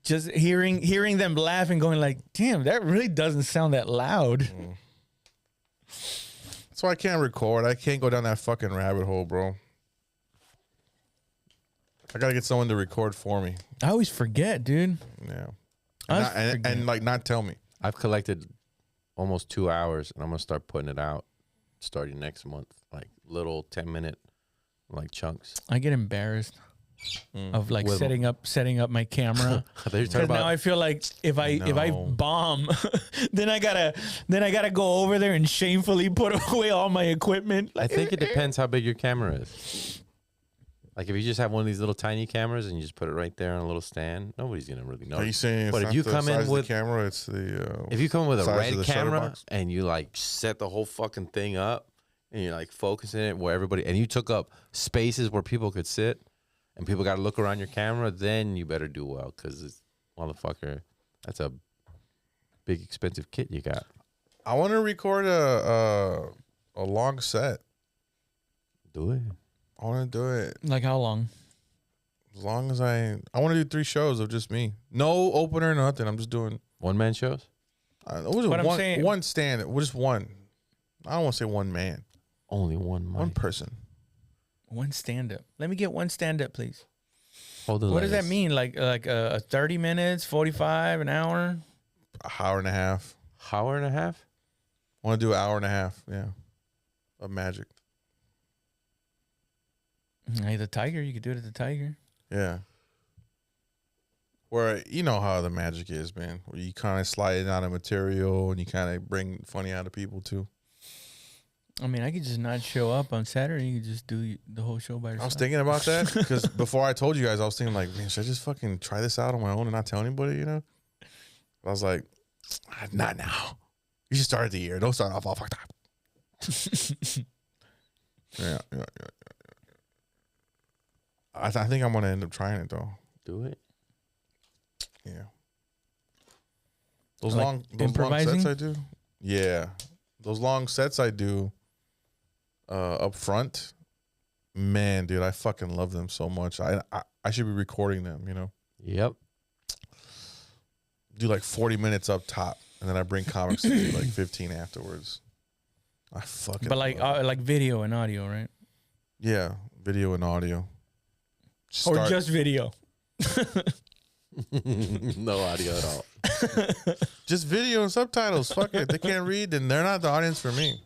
Just hearing them laugh and going like, damn, that really doesn't sound that loud. That's why I can't record. I can't go down that fucking rabbit hole, bro. I gotta get someone to record for me. I always forget, dude. Yeah. I always forget. And like not tell me. I've collected almost 2 hours, and I'm gonna start putting it out starting next month, like little 10-minute like chunks. I get embarrassed of like With- setting up my camera. Because now I feel like if I bomb, then I gotta go over there and shamefully put away all my equipment. I think it depends how big your camera is. Like if you just have one of these little tiny cameras and you just put it right there on a little stand, nobody's gonna really know. Are you saying? But It's if you not the come in size of with the camera, it's the. if you come in with a size of red the shutter camera box? and you like set the whole fucking thing up and you're like focusing it where everybody and you took up spaces where people could sit and people got to look around your camera, then you better do well because motherfucker, that's a big expensive kit you got. I want to record a long set. Do it. I want to do it Like how long? as long as I want to do 3 shows of just me. No opener, nothing. I'm just doing. One-man shows? What was But I'm it? saying- One stand. Just one. I don't want to say one man. Only one mic. One person. One stand up. Let me get one stand up, please. Hold the What does that lettuce. mean? Like 30 minutes, 45, an hour? An hour and a half. Hour and a half? I want to do an hour and a half. Yeah. Of magic. Hey, the Tiger. You could do it at the Tiger. Yeah. Where you know how the magic is, man. Where you kind of slide it out of material and you kind of bring funny out of people too. I mean, I could just not show up on Saturday. You could just do the whole show by yourself. I was thinking about that because before I told you guys, I was thinking like, man, should I just fucking try this out on my own and not tell anybody? You know. I was like, not now. You should start at the year. Don't start off all fucked up. Yeah. I think I'm gonna end up trying it though. Do it. Yeah. Those Like long improvising? sets I do. Yeah. Those long sets I do up front. Man, dude, I fucking love them so much. I should be recording them, you know. Yep. Do like 40 minutes up top and then I bring comics to do like 15 afterwards. I fucking But like love it. like video and audio, right? Yeah, video and audio. Or Start- just video. No audio at all. just video and subtitles. Fuck it. They can't read, then they're not the audience for me.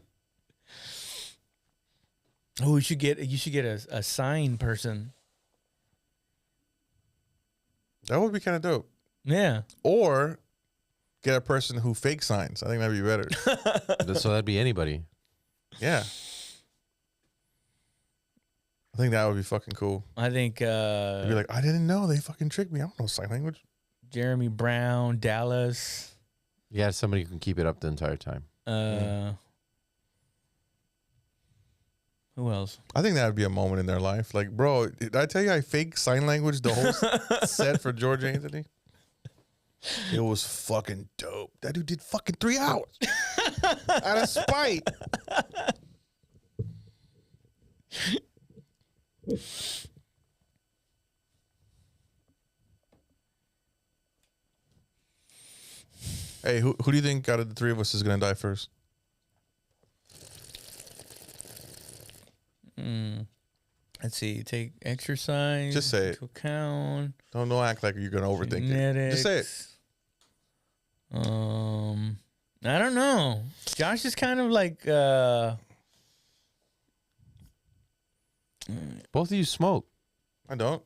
Oh, you should get a sign person. That would be kind of dope. Yeah. Or get a person who fake signs. I think that'd be better. So that'd be anybody. Yeah. I think that would be fucking cool. I think You'd be like, I didn't know they fucking tricked me. I don't know sign language. Jeremy Brown, Dallas. Yeah, somebody who can keep it up the entire time. Who else? I think that would be a moment in their life. Like, bro, did I tell you I fake sign language the whole set for George Anthony? It was fucking dope. That dude did fucking 3 hours out of spite. Hey, who do you think out of the 3 of us is gonna die first? Let's see. Take exercise. Just say it. into account. Don't act like you're gonna overthink it. Genetics. Just say it. I don't know. Josh is kind of like Both of you smoke. I don't.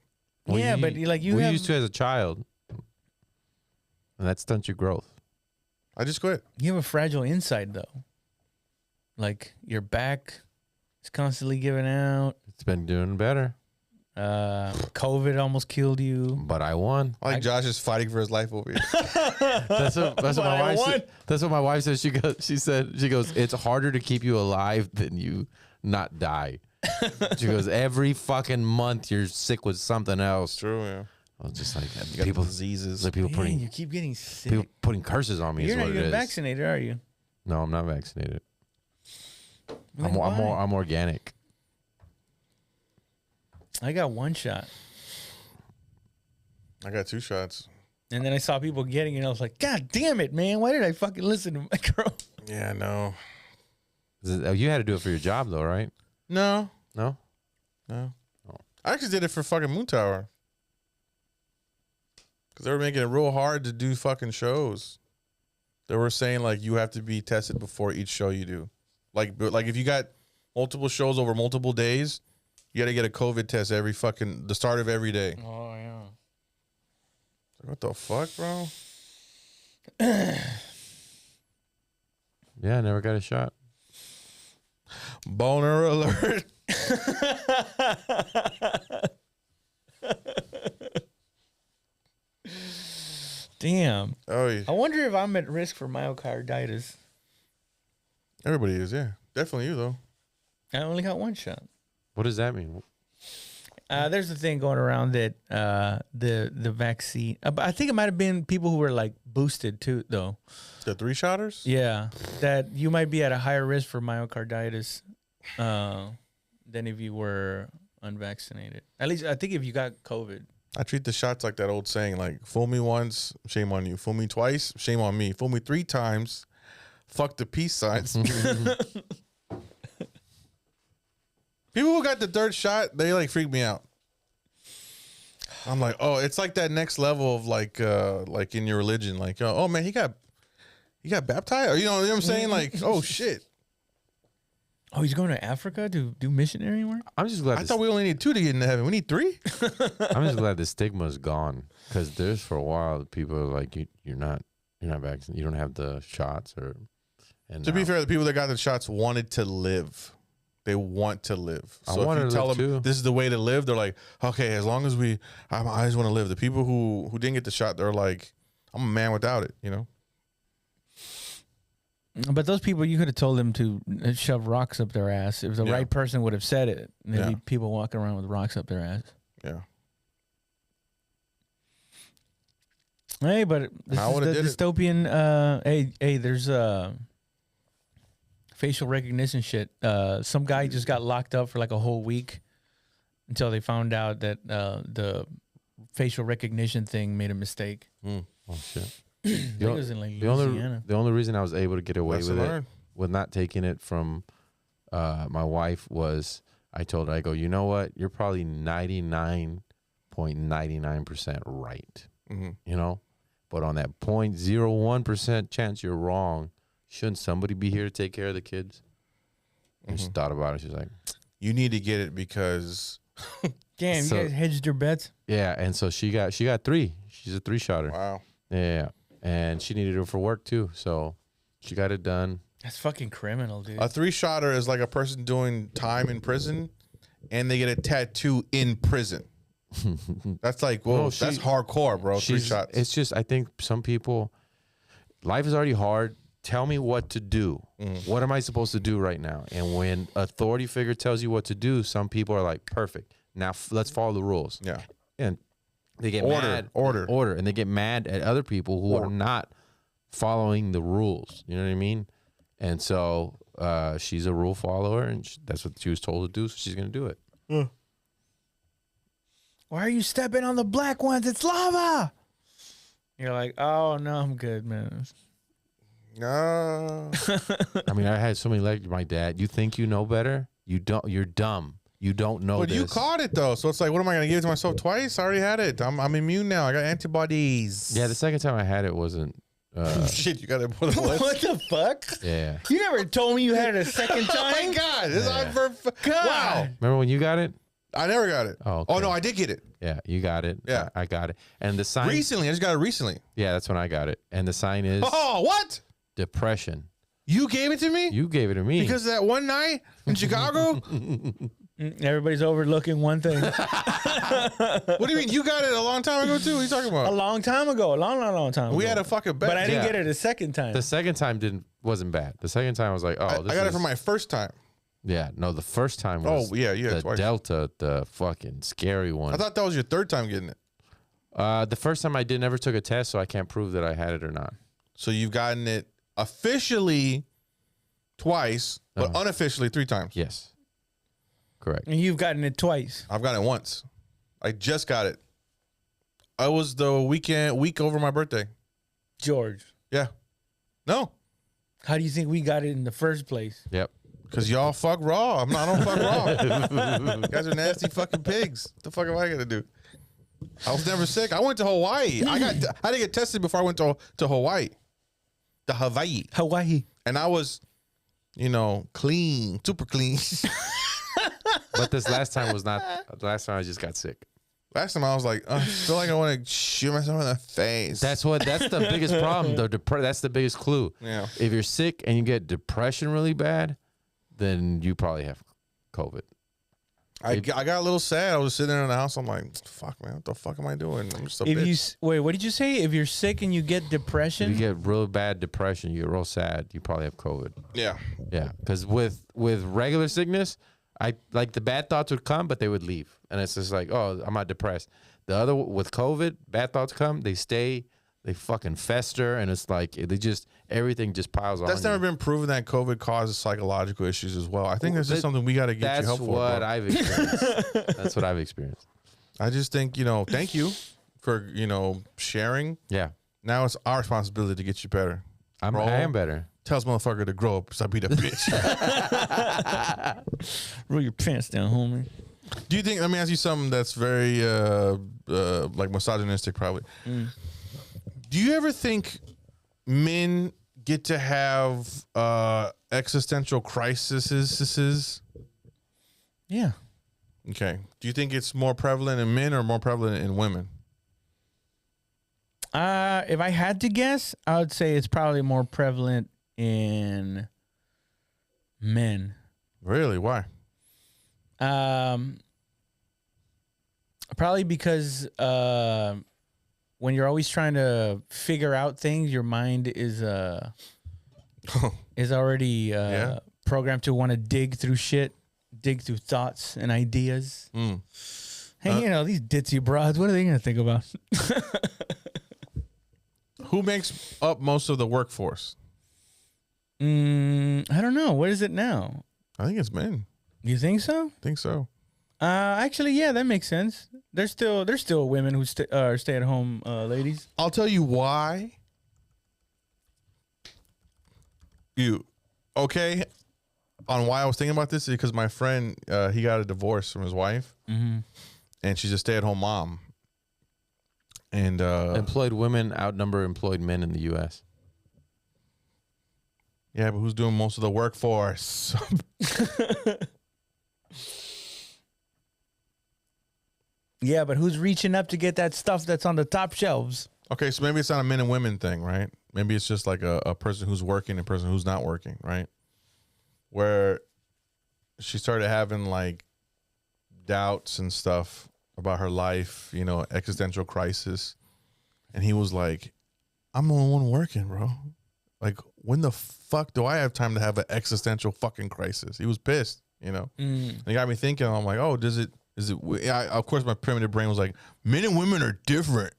yeah, but like you we have used to as a child, and that stunts your growth. I just quit. you have a fragile inside though. Like your back is constantly giving out. It's been doing better. COVID almost killed you. But I won. I like Josh is fighting for his life over here. That's what my wife said. That's what my wife said. She goes, it's harder to keep you alive than you not die. She goes, every fucking month you're sick with something else. True, yeah. I was just like, You got people diseases. like people Man, putting you keep getting sick. people putting curses on me. You're is not what even it is. vaccinated, are you? No, I'm not vaccinated. Then why? I'm organic. I got 1 shot. I got 2 shots. And then I saw people getting it, and I was like, God damn it, man. Why did I fucking listen to my girl? Yeah, no. You had to do it for your job, though, right? No. No? No. Oh. I actually did it for fucking Moon Tower. Because they were making it real hard to do fucking shows. They were saying, like, you have to be tested before each show you do. Like if you got multiple shows over multiple days, you got to get a COVID test the start of every day. Oh, yeah. What the fuck, bro? Yeah, I never got a shot. Boner alert. Damn. Oh, yeah. I wonder if I'm at risk for myocarditis. Everybody is, yeah. Definitely you, though. I only got 1 shot. What does that mean? There's a thing going around that the vaccine. I think it might have been people who were like boosted too, though. The 3-shotters? Yeah, that you might be at a higher risk for myocarditis than if you were unvaccinated. At least I think if you got COVID. I treat the shots like that old saying, like, fool me once, shame on you. Fool me twice, shame on me. Fool me 3 times, fuck the peace signs. People who got the 3rd shot, they like freak me out. I'm like, oh, it's like that next level of like in your religion, like, oh man, he got baptized, or you know what I'm saying? Like, oh shit. Oh, he's going to Africa to do missionary work? I'm just glad. I thought we only need 2 to get into heaven. We need 3. I'm just glad the stigma is gone, because there's for a while people are like, you're not vaccinated, you don't have the shots, and To be fair, the people that got the shots wanted to live. They want to live. I So if wanted you to tell live them too. this is the way to live, they're like, okay, as long as I just want to live. The people who didn't get the shot, they're like, I'm a man without it, you know? But those people, you could have told them to shove rocks up their ass. If the Yeah. right person would have said it, there'd Yeah. be people walking around with rocks up their ass. Yeah. Hey, but this I is would've the did it. dystopian. Hey, there's facial recognition shit. Some guy just got locked up for like a whole week until they found out that the facial recognition thing made a mistake. Oh shit. I think it was in like The Louisiana. only reason I was able to get away Lesson with it, learned. with not taking it from my wife, was I told her, I go, you know what? You're probably 99.99% right. Mhm. You know? But on that 0.01% chance you're wrong, shouldn't somebody be here to take care of the kids? And she thought about it. She's like, You need to get it because Damn, So- you guys hedged your bets. yeah. And so she got 3. She's a 3-shotter. wow. Yeah. And she needed it for work too. So she got it done. That's fucking criminal, dude. A 3-shotter is like a person doing time in prison and they get a tattoo in prison. That's like, whoa, No, that's hardcore, bro. 3 shots. It's just, I think some people, life is already hard. Tell me what to do. What am I supposed to do right now? And when authority figure tells you what to do, some people are like, perfect. Now let's follow the rules. Yeah. And they get Order, mad. order. And they get mad at other people who are not following the rules. You know what I mean? And so she's a rule follower, and that's what she was told to do, so she's going to do it. Why are you stepping on the black ones? It's lava. You're like, oh no, I'm good, man. No. I mean, I had so many lectures. My dad, you think you know better? You don't. You're dumb. You don't know But this. you caught it though, so it's like, what am I gonna give it to myself twice? I already had it. I'm immune now. I got antibodies. Yeah, the second time I had it wasn't. Shit, you got it. What? What the fuck? Yeah. You never told me you had it a second Oh my time. god! This Yeah. God. Wow. Remember when you got it? I never got it. Oh, okay. Oh no, I did get it Yeah, you got it. Yeah. I got it. And the sign. recently. I just got it recently. Yeah, that's when I got it. And the sign is Oh, what? depression. You gave it to me You gave it to me. because of that one night in Chicago. Everybody's overlooking one thing. What do you mean? You got it a long time ago too? What are you talking A about? long time ago. A long time ago. We had a fucking bet. But I didn't Yeah. get it a second time. The second time wasn't bad. The second time I was like, oh, I this got it is- for my first time. Yeah, no, the first time was Oh, yeah, the twice. Delta, the fucking scary one. I thought that was your third time getting it. The first time I never took a test, so I can't prove that I had it or not. So you've gotten it officially twice, but unofficially 3 times. Yes. Correct. And you've gotten it twice. I've gotten it once. I just got it. I was the week over my birthday. George, Yeah. No, how do you think we got it in the first place? Yep. because y'all fuck raw. I don't fuck raw. You guys are nasty fucking pigs. What the fuck am I gonna do? I was never sick. I went to Hawaii. I didn't get tested before I went to Hawaii. The Hawaii. And I was, clean, super clean. But this last time was not. The last time I just got sick. Last time I was like, I feel like I want to shoot myself in the face. That's the biggest problem. That's the biggest clue. Yeah. If you're sick and you get depression really bad, then you probably have COVID. I got a little sad. I was sitting there in the house. I'm like, fuck, man, what the fuck am I doing? I'm just a bitch. Wait, what did you say? If you're sick and you get If depression, you get real bad depression, you get real sad, you probably have COVID. Yeah. Yeah, because with regular sickness, I like the bad thoughts would come, but they would leave, and it's just like, oh, I'm not depressed. The other with COVID, bad thoughts come, they stay, they fucking fester, and it's like everything just piles on. That's never been proven that COVID causes psychological issues as well. I think that's just something we got to get you help for. That's what bro. I've experienced. That's what I've experienced. I just think, thank you for, sharing. Yeah, Now it's our responsibility to get you better. I am better. Tell this motherfucker to grow up, stop being a bitch. roll your pants down, homie. Do you think, let me ask you something that's very, like misogynistic probably. Do you ever think men get to have existential crises? Yeah. Okay. Do you think it's more prevalent in men or more prevalent in women? If I had to guess, I would say it's probably more prevalent in men. Really? Why? Probably because when you're always trying to figure out things, your mind is already Yeah. programmed to want to dig through shit, dig through thoughts and ideas. Hey, these ditzy broads, what are they gonna think about? Who makes up most of the workforce? I don't know. What is it now? I think it's men. You think so? I think so. Actually, yeah, that makes sense. There's still women who are stay-at-home ladies. I'll tell you why. On why I was thinking about this is because my friend, he got a divorce from his wife, and she's a stay-at-home mom. And Employed women outnumber employed men in the U.S. yeah, but who's doing most of the workforce? Yeah, but who's reaching up to get that stuff that's on the top shelves? Okay, so maybe it's not a men and women thing, right? Maybe it's just like a person who's working and a person who's not working, right? Where she started having like doubts and stuff about her life, existential crisis. And he was like, I'm the only one working, bro. Like, when the fuck do I have time to have an existential fucking crisis? He was pissed, And it got me thinking, I'm like, oh, is it, of course my primitive brain was like, men and women are different,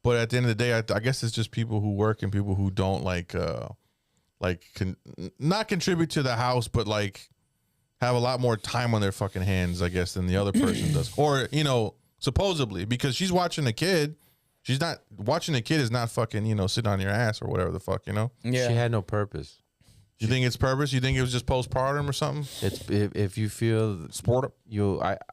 But at the end of the day, I guess it's just people who work and people who don't not contribute to the house, but like have a lot more time on their fucking hands, I guess, than the other person does. Or, supposedly, because she's watching a kid. She's not watching a kid is not fucking, sitting on your ass or whatever the fuck, Yeah. She had no purpose. You think it's purpose? You think it was just postpartum or something? It's if you feel Sport.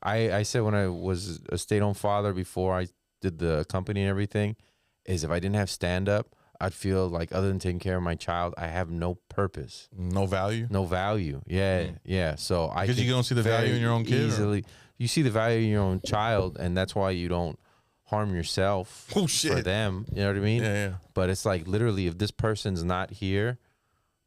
I said when I was a stay-at-home father before I did the company and everything, is if I didn't have stand-up, I'd feel like other than taking care of my child, I have no purpose, No value. no value. Yeah, yeah. So I Because you could don't see the value very in your own kid, or- easily. You see the value in your own child, and that's why you don't harm yourself Oh, for shit. them. You know what I mean? Yeah, yeah. But it's like literally, if this person's not here,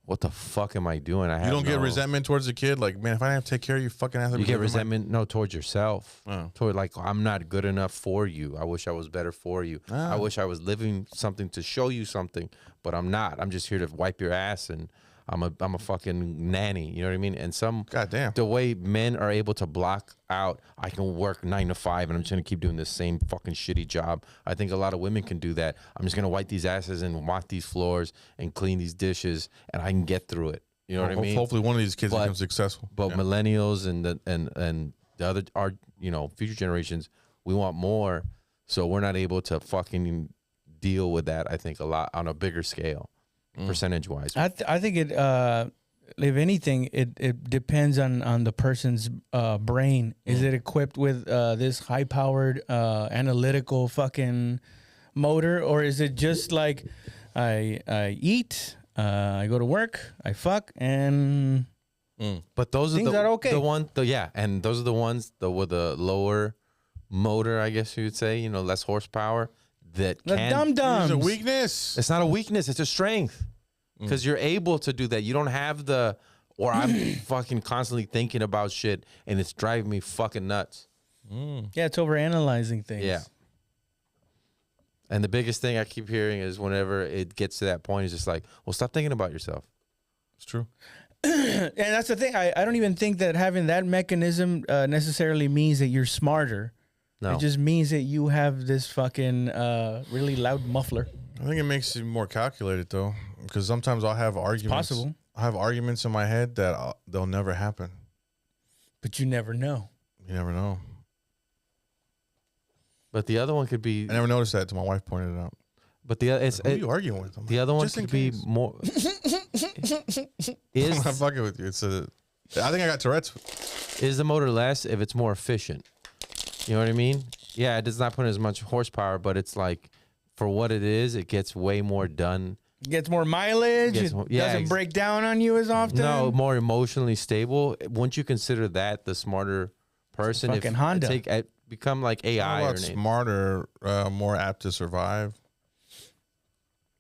what the fuck am I doing? I You don't get resentment towards the kid? Like, man, if I didn't have to take care of you, fucking ass. You get resentment, no, towards yourself. Oh. Toward, like, I'm not good enough for you. I wish I was better for you. Ah. I wish I was living something to show you something, but I'm not. I'm just here to wipe your ass, and I'm a fucking nanny. You know what I mean? And Goddamn. the way men are able to block out, I can work 9 to 5 and I'm just going to keep doing the same fucking shitty job. I think a lot of women can do that. I'm just going to wipe these asses and mop these floors and clean these dishes, and I can get through it. You know what I mean? Hopefully one of these kids becomes successful. But millennials and the other, our, future generations, we want more. So we're not able to fucking deal with that, I think, a lot on a bigger scale. Percentage wise, I think it. If anything, it depends on the person's brain. Is it equipped with this high powered analytical fucking motor, or is it just like I eat, I go to work, I fuck, and But those things are are okay. And those are the ones with the lower motor, I guess you would say, less horsepower. That the dum dums. It's a weakness. It's not a weakness, it's a strength. Because you're able to do that. You don't have I'm fucking constantly thinking about shit and it's driving me fucking nuts. Yeah, it's over analyzing things. Yeah. And the biggest thing I keep hearing is whenever it gets to that point, it's just like, well, stop thinking about yourself. It's true. And that's the thing. I don't even think that having that mechanism necessarily means that you're smarter. No. It just means that you have this fucking really loud muffler. I think it makes you more calculated though, because sometimes I'll have arguments. Possible. I have arguments in my head that they'll never happen. But you never know. You never know. But the other one could be. I never noticed that until my wife pointed it out. But who are you arguing with? The other one could be more. I'm not fucking with you. I think I got Tourette's. Is the motor less if it's more efficient? You know what I mean? Yeah, it does not put as much horsepower, but it's like for what it is, it gets way more done. Gets more mileage. Doesn't break down on you as often. No, more emotionally stable. Once you consider that, the smarter person, fucking Honda. Become like AI or anything. Smarter, more apt to survive.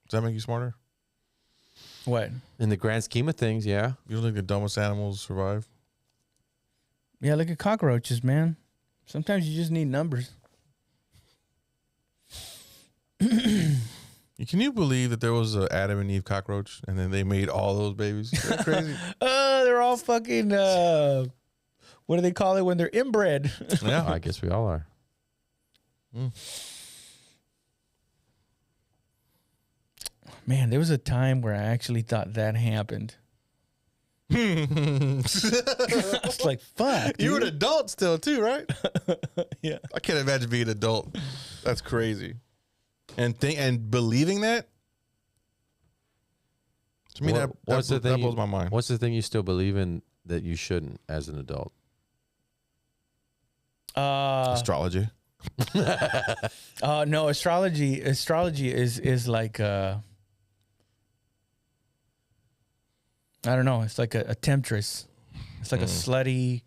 Does that make you smarter? What? In the grand scheme of things, yeah. You don't think the dumbest animals survive? Yeah, look at cockroaches, man. Sometimes you just need numbers. Can you believe that there was an Adam and Eve cockroach and then they made all those babies? Isn't that crazy? They're all fucking, what do they call it when they're inbred? Yeah, I guess we all are. Man, there was a time where I actually thought that happened. I was like, fuck. You were an adult still too, right? Yeah. I can't imagine being an adult. That's crazy. And believing that? To me, that blows my mind. What's the thing you still believe in that you shouldn't as an adult? Astrology. No, astrology is like I don't know, it's like a temptress. It's like a slutty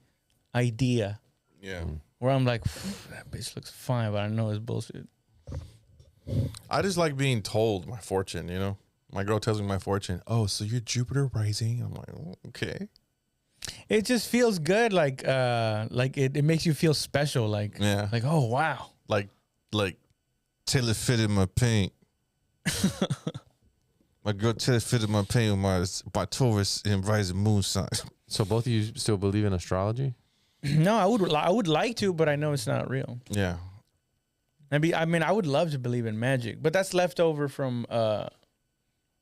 idea. Yeah. Where I'm like, that bitch looks fine, but I know it's bullshit. I just like being told my fortune, My girl tells me my fortune. Oh, so you're Jupiter rising? I'm like, oh, okay. It just feels good, like it makes you feel special, like oh wow, like till it fitted my paint. My girl till it fitted my paint with my Taurus and rising moon sign. So both of you still believe in astrology? No, I would like to, but I know it's not real. Yeah. I mean, I would love to believe in magic, but that's left over from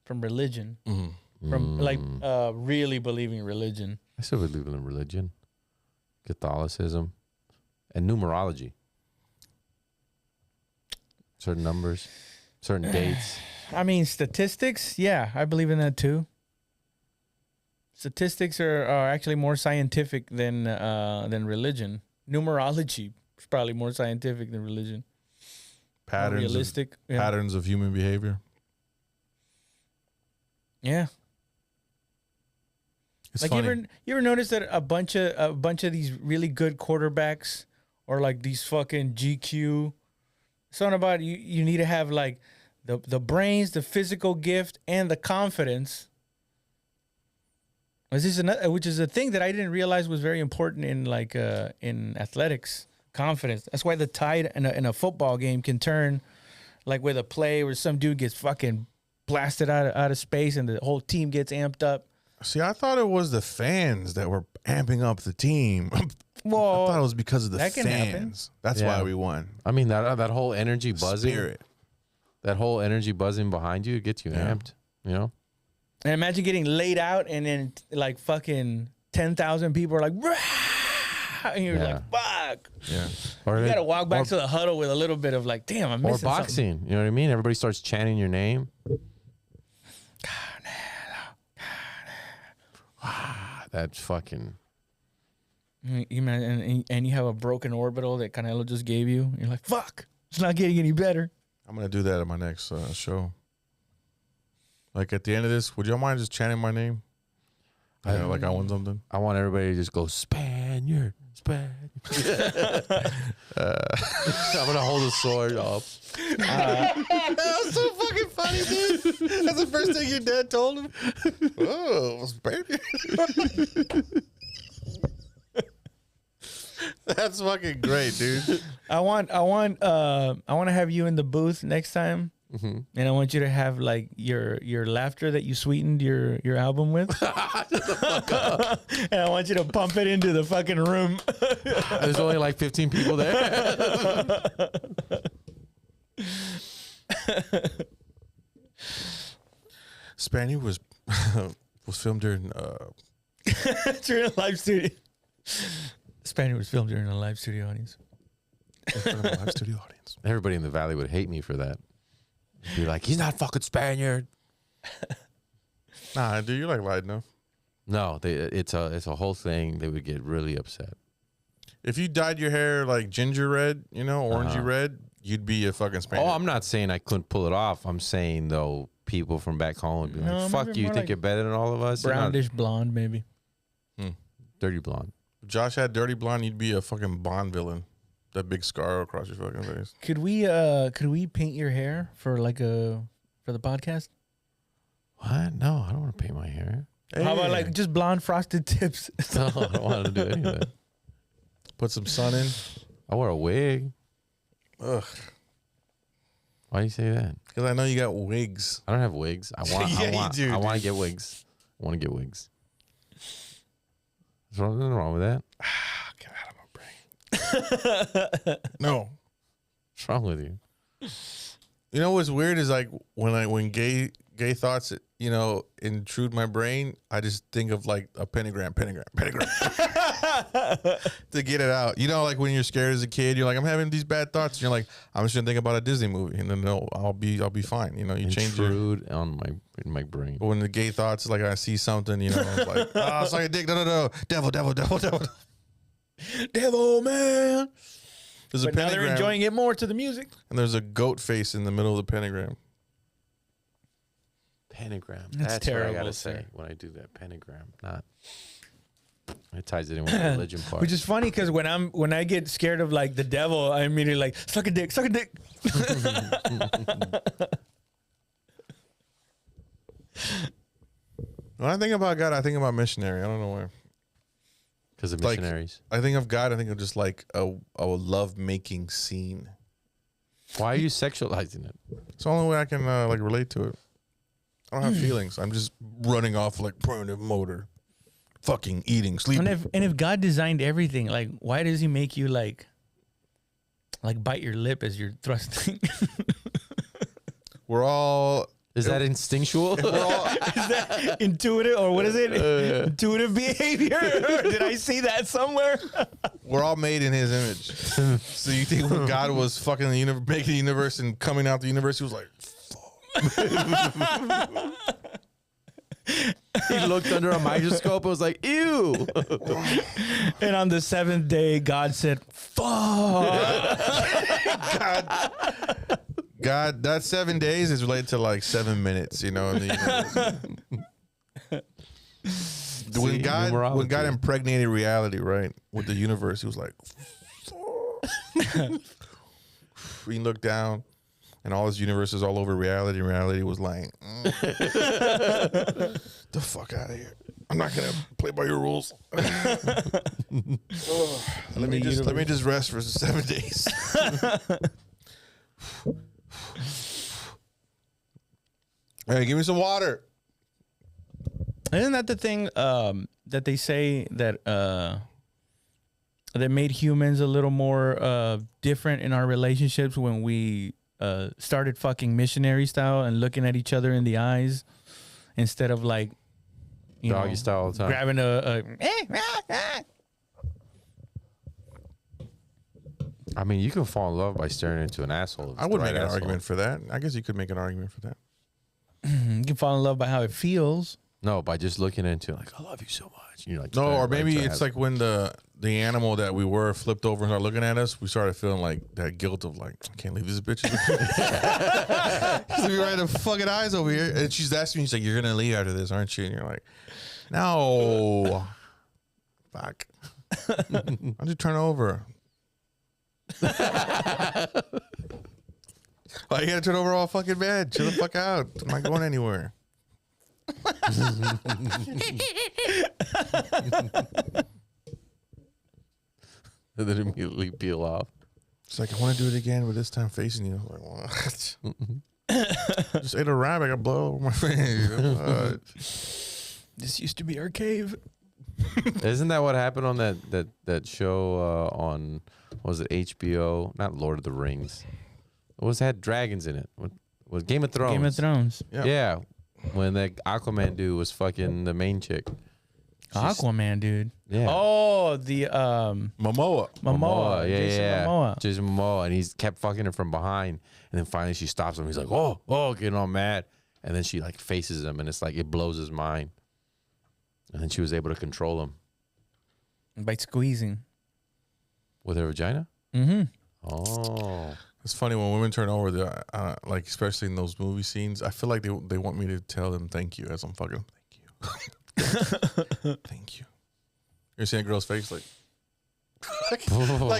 religion, from like really believing religion. I still believe in religion, Catholicism, and numerology. Certain numbers, certain dates. I mean, statistics. Yeah, I believe in that too. Statistics are actually more scientific than religion. Numerology is probably more scientific than religion. Patterns, realistic patterns of human behavior. Yeah. It's like funny. you ever notice that a bunch of these really good quarterbacks or like these fucking GQ, something about you need to have like the brains, the physical gift, and the confidence Which is a thing that I didn't realize was very important in like in athletics, confidence. That's why the tide in a football game can turn like with a play where some dude gets fucking blasted out of space and the whole team gets amped up. See, I thought it was the fans that were amping up the team. Well, I thought it was because of the that can happen. fans. That's Yeah. why we won. I mean, that whole energy buzzing, Spirit. that whole energy buzzing behind you gets you amped, you know? And imagine getting laid out and then like fucking 10,000 people are like, "Rah!" And you're like, fuck. Yeah. Or, You got to walk back to the huddle with a little bit of like, damn, I'm or missing boxing, something. you know what I mean? Everybody starts chanting your name. That's fucking... And you have a broken orbital that Canelo just gave you. You're like, fuck, it's not getting any better. I'm going to do that at my next show. Like at the end of this, would y'all mind just chanting my name? Like I won something. I want everybody to just go, Spaniard, Spaniard. I'm going to hold a sword up. That was so fucking funny, dude. That's the first thing your dad told him. Oh, Spaniard. That's fucking great, dude. I want to have you in the booth next time. Mm-hmm. And I want you to have like your laughter that you sweetened your album with. And I want you to pump it into the fucking room. There's only like 15 people there. Spaniard was filmed during During a live studio. Spaniard was filmed during a live studio audience. in front of a live studio audience. Everybody in the valley would hate me for that. Be like, he's not fucking Spaniard. Nah, dude, you're like lied enough. No, it's a whole thing. They would get really upset. If you dyed your hair like ginger red, you know, orangey red, you'd be a fucking Spaniard. Oh, I'm not saying I couldn't pull it off. I'm saying though, people from back home would be No, like, "Fuck maybe you! You more think like you're better than all of us? You're not Brownish blonde, maybe. dirty blonde." If Josh had dirty blonde, you'd be a fucking Bond villain. That big scar across your fucking face. Could we paint your hair for the podcast? What? No, I don't want to paint my hair. How about Hey, like just blonde frosted tips? No, I don't want to do any of that. put some sun in? I wear a wig. Ugh. Why do you say that? Because I know you got wigs. I don't have wigs. I want. Yeah, you do, I want to dude. get wigs. I want to get wigs. There's nothing wrong with that. Get out of my brain. No. What's wrong with you? You know what's weird is like when gay thoughts, you know, intrude my brain, I just think of like a pentagram to get it out. You know, like when you're scared as a kid, you're like, I'm having these bad thoughts, and you're like, I'm just gonna think about a Disney movie, and then no, I'll be fine. You know, you change your. Intrude on in my brain. But when the gay thoughts, like I see something, you know, it's like, oh, it's like a dick, no, devil, man. There's a But now they're pentagram, enjoying it more to the music. and there's a goat face in the middle of the pentagram. Pentagram. That's That's what I terrible, gotta sir. say when I do that. Pentagram. Not. It ties it in with the religion part. Which is funny because when I get scared of like the devil, I immediately like suck a dick. When I think about God, I think about missionary. I don't know why. Because of like- missionaries. I think of God. I think of just like a love making scene. Why are you sexualizing it? It's the only way I can like relate to it. I don't have feelings. I'm just running off like primitive motor, fucking eating, sleeping. And if God designed everything, like why does He make you like bite your lip as you're thrusting? We're all Is that instinctual? we're all Is that intuitive or what is it? Intuitive behavior? Did I see that somewhere? we're all made in His image. So you think when God was fucking the universe, making the universe and coming out the universe, He was like, He looked under a microscope and was like, ew. And on the seventh day, God said, "Fuck." God, that 7 days is related to like 7 minutes, you know. In the universe. when God numerology. impregnated reality, right, with the universe, He was like, he looked down, and all His universes all over reality. Reality was like, the fuck out of here. I'm not gonna play by your rules. Let me just rest for 7 days. Hey, give me some water. Isn't that the thing that they say that that made humans a little more different in our relationships when we started fucking missionary style and looking at each other in the eyes instead of like Doggy style all the time. grabbing I mean, you can fall in love by staring into an asshole. I would make an argument for that. I guess you could make an argument for that. you can fall in love by how it feels. No, by just looking into it, like, I love you so much. You're like, No, or right maybe to it's like when the animal that we were flipped over and started looking at us, we started feeling like that guilt of like, I can't leave this bitch. She's right the fucking eyes over here. And she's asking me, she's like, you're going to leave after this, aren't you? And you're like, no. Fuck. Why don't you turn over? Why you gotta turn over all fucking bad? Chill the fuck out. I'm not going anywhere. And then immediately peel off. It's like, I want to do it again, but this time facing you. I'm like, what? Just ate a rabbit. I got blood over my face. This used to be our cave. Isn't that what happened on that show on, what was it, HBO? Not Lord of the Rings. It was had dragons in it. What was Game of Thrones? Game of Thrones. Yeah. When that Aquaman dude was fucking the main chick. Aquaman, dude. Yeah. Oh, the Momoa. Momoa. Yeah, Jason yeah. Momoa. Jason Momoa. And he's kept fucking her from behind. And then finally she stops him. He's like, oh, getting all mad. And then she like faces him and it's like, it blows his mind. And then she was able to control him. By squeezing. With her vagina? Mm-hmm. Oh. It's funny when women turn over, like especially in those movie scenes. I feel like they want me to tell them thank you as I'm fucking thank you, thank you. You're seeing a girl's face like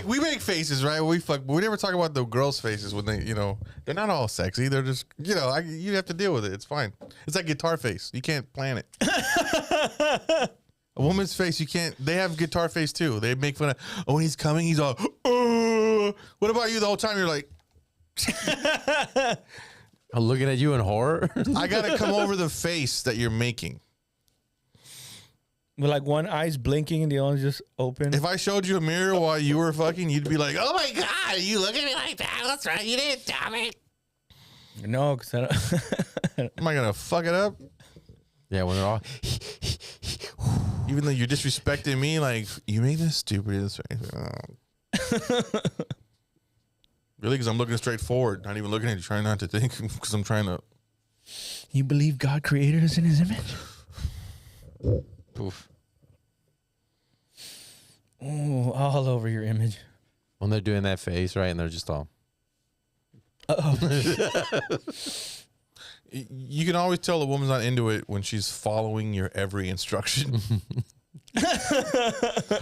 we make faces, right? We never talk about the girls' faces when they, they're not all sexy. They're just, you have to deal with it. It's fine. It's like guitar face. You can't plan it. A woman's face, you can't. They have guitar face too. They make fun of. Oh, when he's coming, he's all. What about you? The whole time you're like. I'm looking at you in horror. I gotta come over the face that you're making. With like one eye's blinking and the other just open. If I showed you a mirror while you were fucking, you'd be like, "Oh my god, you look at me like that? That's right, you didn't tell me." No, because I don't. Am I gonna fuck it up? Yeah, when they're all. Even though you're disrespecting me, like you made this stupid face. Really? Because I'm looking straight forward, not even looking at you, trying not to think, because I'm trying to. You believe God created us in His image? Oof. Oh, all over your image. When they're doing that face, right, and they're just all. You can always tell a woman's not into it when she's following your every instruction.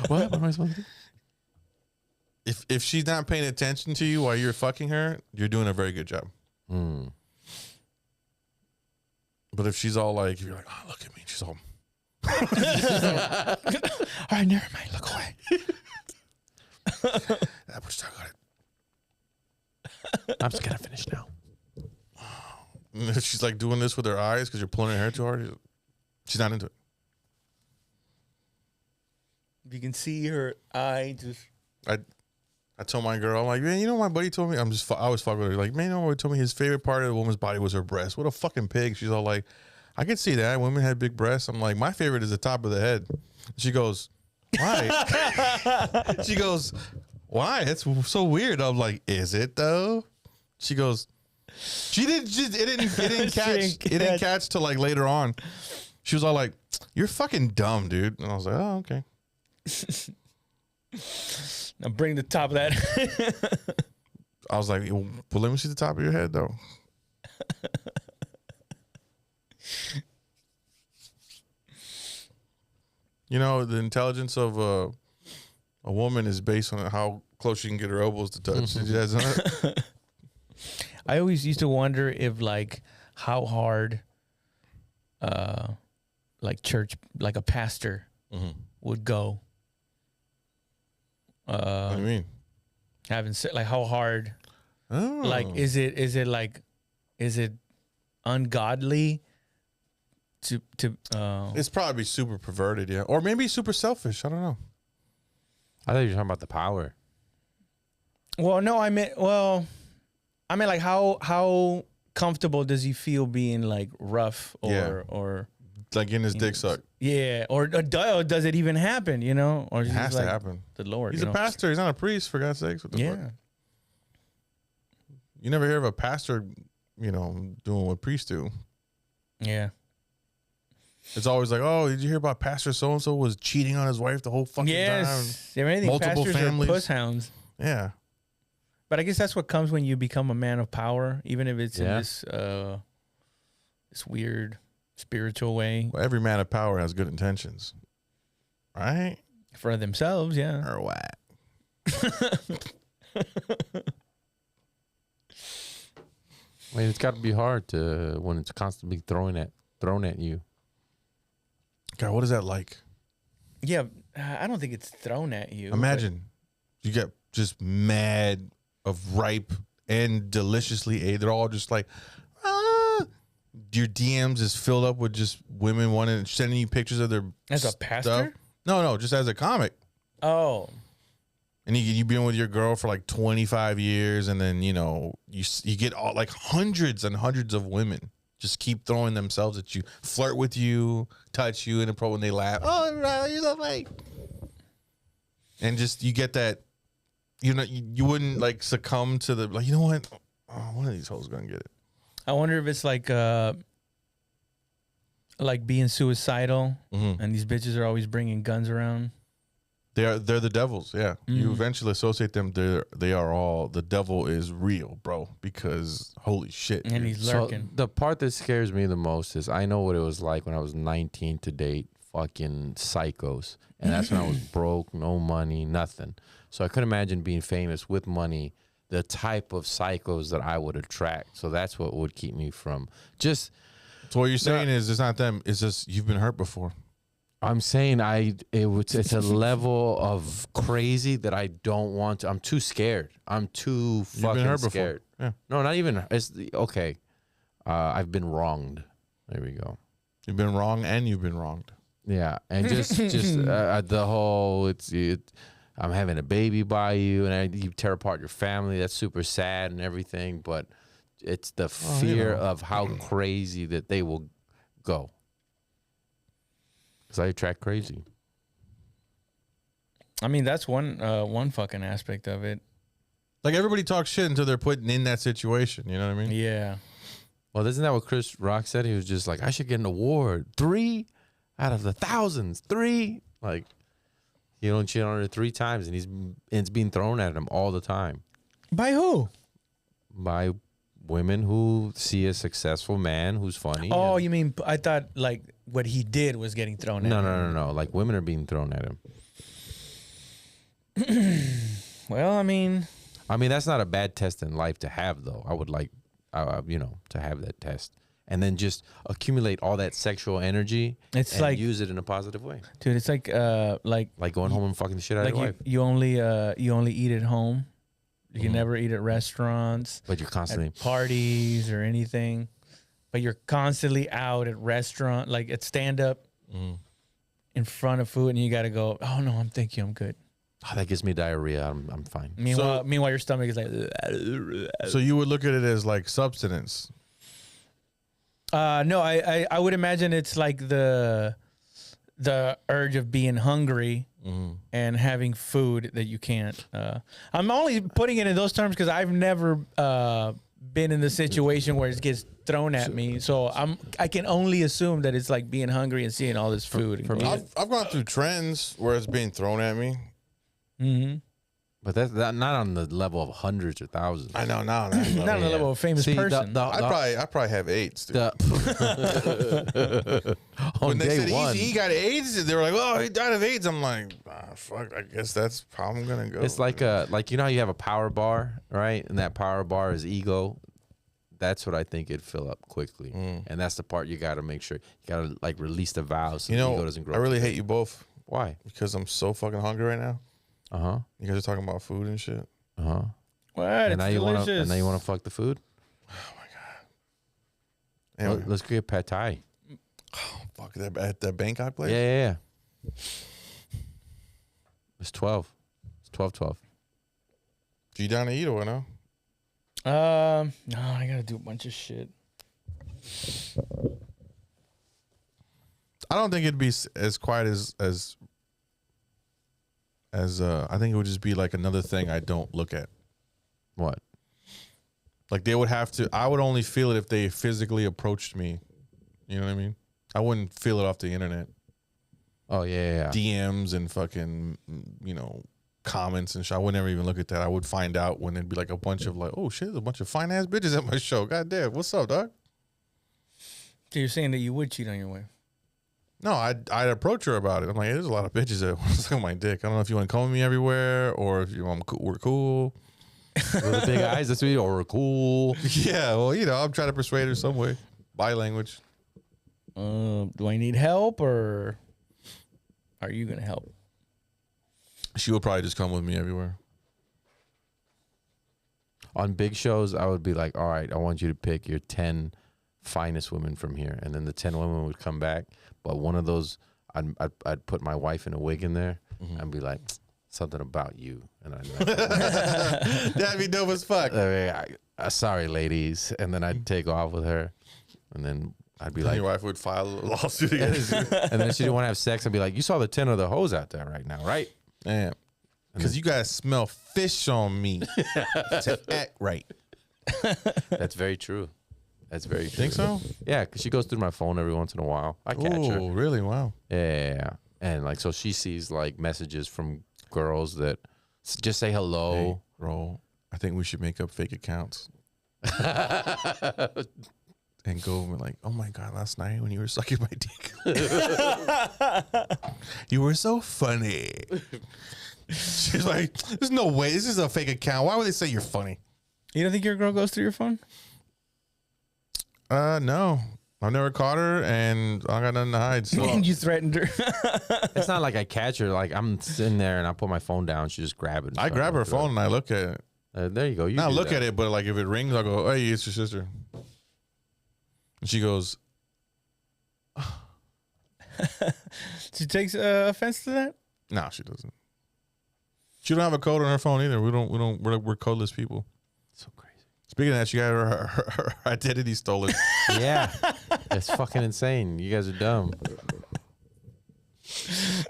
What am I supposed to do? If she's not paying attention to you while you're fucking her, you're doing a very good job. Mm. But if she's all like, you're like, oh, look at me. She's all. All right, never mind. Look away. That much talk on it. I'm just going to finish now. And if she's like doing this with her eyes because you're pulling her hair too hard, she's not into it. You can see her eye just. I told my girl, I'm like, man, you know what my buddy told me? I was fucking with her. Like, man, you know what he told me? His favorite part of the woman's body was her breast. What a fucking pig. She's all like, I could see that. Women had big breasts. I'm like, my favorite is the top of the head. She goes, why? She goes, why? That's so weird. I'm like, is it though? She goes, it didn't catch till like later on. She was all like, you're fucking dumb, dude. And I was like, oh, okay. Now bring the top of that. I was like, well, let me see the top of your head, though. The intelligence of a woman is based on how close she can get her elbows to touch. I always used to wonder if, like, how hard, like church, like a pastor would go. What do you mean? Having like how hard? Oh. Like is it ungodly to It's probably super perverted, yeah, or maybe super selfish. I don't know. I thought you were talking about the power. Well, no, I meant like how comfortable does he feel being like rough or Like getting his dick sucked. yeah, or does it even happen? You know, or It has to happen. The Lord, He's a pastor. He's not a priest, for God's sakes. What the fuck? You never hear of a pastor, doing what priests do. Yeah. It's always like, oh, did you hear about Pastor so and so was cheating on his wife the whole fucking time? Yes. Yeah, anything. Multiple Pastors families. are puss hounds. Yeah. But I guess that's what comes when you become a man of power, even if it's in this weird spiritual way. Well, every man of power has good intentions, right? For themselves, yeah. Or what? I mean, it's got to be hard when it's constantly thrown at you. God, what is that like? Yeah, I don't think it's thrown at you. Imagine you get just mad of ripe and deliciously ate. They're all just like, your DMs is filled up with just women wanting sending you pictures of their As a pastor? stuff. No, just as a comic. Oh. And you've been with your girl for like 25 years, and then you get all like hundreds and hundreds of women just keep throwing themselves at you, flirt with you, touch you, and when they laugh, oh, you're so fake. And just you get that, you wouldn't like succumb to the like, you know what? Oh, one of these hoes gonna get it. I wonder if it's like being suicidal, and these bitches are always bringing guns around. They're the devils, yeah. You eventually associate them. They are all, the devil is real, bro. Because holy shit, and dude. he's lurking. So the part that scares me the most is I know what it was like when I was 19 to date fucking psychos, and that's when I was broke, no money, nothing. So I could imagine being famous with money, the type of psychos that I would attract. So that's what would keep me from just. So what you're saying is it's not them. It's just you've been hurt before. I'm saying it's a level of crazy that I don't want to. I'm too scared. I'm too fucking scared. Yeah. No, not even. It's okay. I've been wronged. There we go. You've been wrong and you've been wronged. Yeah, and just the whole I'm having a baby by you, and you tear apart your family. That's super sad and everything, but it's the fear of how crazy that they will go. Because I attract crazy. I mean, that's one fucking aspect of it. Like everybody talks shit until they're put in that situation. You know what I mean? Yeah. Well, isn't that what Chris Rock said? He was just like, I should get an award. 3 out of the thousands. 3. Like, he only cheated on her 3 times, and it's being thrown at him all the time. By who? By women who see a successful man who's funny. Oh, you mean, I thought like what he did was getting thrown at him. No. Like women are being thrown at him. Well, I mean, that's not a bad test in life to have, though. I would like, to have that test. And then just accumulate all that sexual energy and like, use it in a positive way. Dude, it's like going home and fucking the shit out of your wife. You only eat at home. You can never eat at restaurants. But you're constantly at parties or anything. But you're constantly out at restaurant, like at stand up in front of food, and you got to go, oh no, thank you, I'm good. Oh, that gives me diarrhea. I'm fine. Meanwhile, your stomach is like. So you would look at it as like substance. No, I would imagine it's like the urge of being hungry and having food that you can't. I'm only putting it in those terms because I've never been in the situation where it gets thrown at me, so I can only assume that it's like being hungry and seeing all this food. For me, I've gone through trends where it's being thrown at me. Mm-hmm. But that's not on the level of hundreds or thousands. I know, no. Not on the level of a famous person. I probably have AIDS, dude. On when they day said one, he got AIDS, they were like, "Oh, he died of AIDS." I'm like, "Fuck, I guess that's how I'm gonna go." it's like how you have a power bar, right? And that power bar is ego. that's what I think it'd fill up quickly. And that's the part you got to make sure. You got to like release the valve so You the know, ego doesn't grow. I really hate you both Why? because I'm so fucking hungry right now. You guys are talking about food and shit. What? And It's now delicious. and now you want to fuck the food? Anyway, Let's get pad thai. fuck that at that Bangkok place. Yeah. It's 12. It's 12. You down to eat or no? No, I gotta do a bunch of shit. I don't think it'd be as quiet as I think it would just be like another thing I don't look at. What? Like they would have to. I would only feel it if they physically approached me. You know what I mean? I wouldn't feel it off the internet. Oh yeah. DMs and fucking comments and shit. I would never even look at that. I would find out when it'd be like a bunch of like, oh shit, there's a bunch of fine ass bitches at my show. God damn, what's up, dog? So you're saying that you would cheat on your wife? No, I'd approach her about it. I'm like, there's a lot of bitches that want to suck my dick. I don't know if you want to come with me everywhere or if you want we're cool. With the big eyes, that's what we're cool. Yeah, well, I'm trying to persuade her some way. Body language. Do I need help or are you gonna help? She would probably just come with me everywhere. On big shows, I would be like, all right, I want you to pick your 10 finest women from here. And then the 10 women would come back. But one of those, I'd put my wife in a wig in there and be like, something about you. And I'd be like, That'd be dope as fuck. sorry, ladies. And then I'd take off with her. And then I'd be like, your wife would file a lawsuit against you. and then she didn't want to have sex. I'd be like, you saw the 10 of the hoes out there right now, right? Damn. Because you guys smell fish on me to act right. That's very true. That's very true. Think so? Yeah, because she goes through my phone every once in a while. I catch her. Oh, really? Wow. Yeah. And like, so she sees like messages from girls that just say hello. Hey, bro, I think we should make up fake accounts. And go and like, oh my God, last night when you were sucking my dick. You were so funny. She's like, there's no way. This is a fake account. Why would they say you're funny? You don't think your girl goes through your phone? No. I've never caught her and I got nothing to hide. So And you threatened her. It's not like I catch her. Like I'm sitting there and I put my phone down. She just grab it. I grab her phone and I look at it. There you go. You Not do look that. at it, but like if it rings, I'll go, hey, it's your sister. And she goes, She takes offense to that? no, she doesn't. She don't have a code on her phone either. We're codeless people. So crazy. Speaking of that, she got her identity stolen. Yeah. It's fucking insane. You guys are dumb.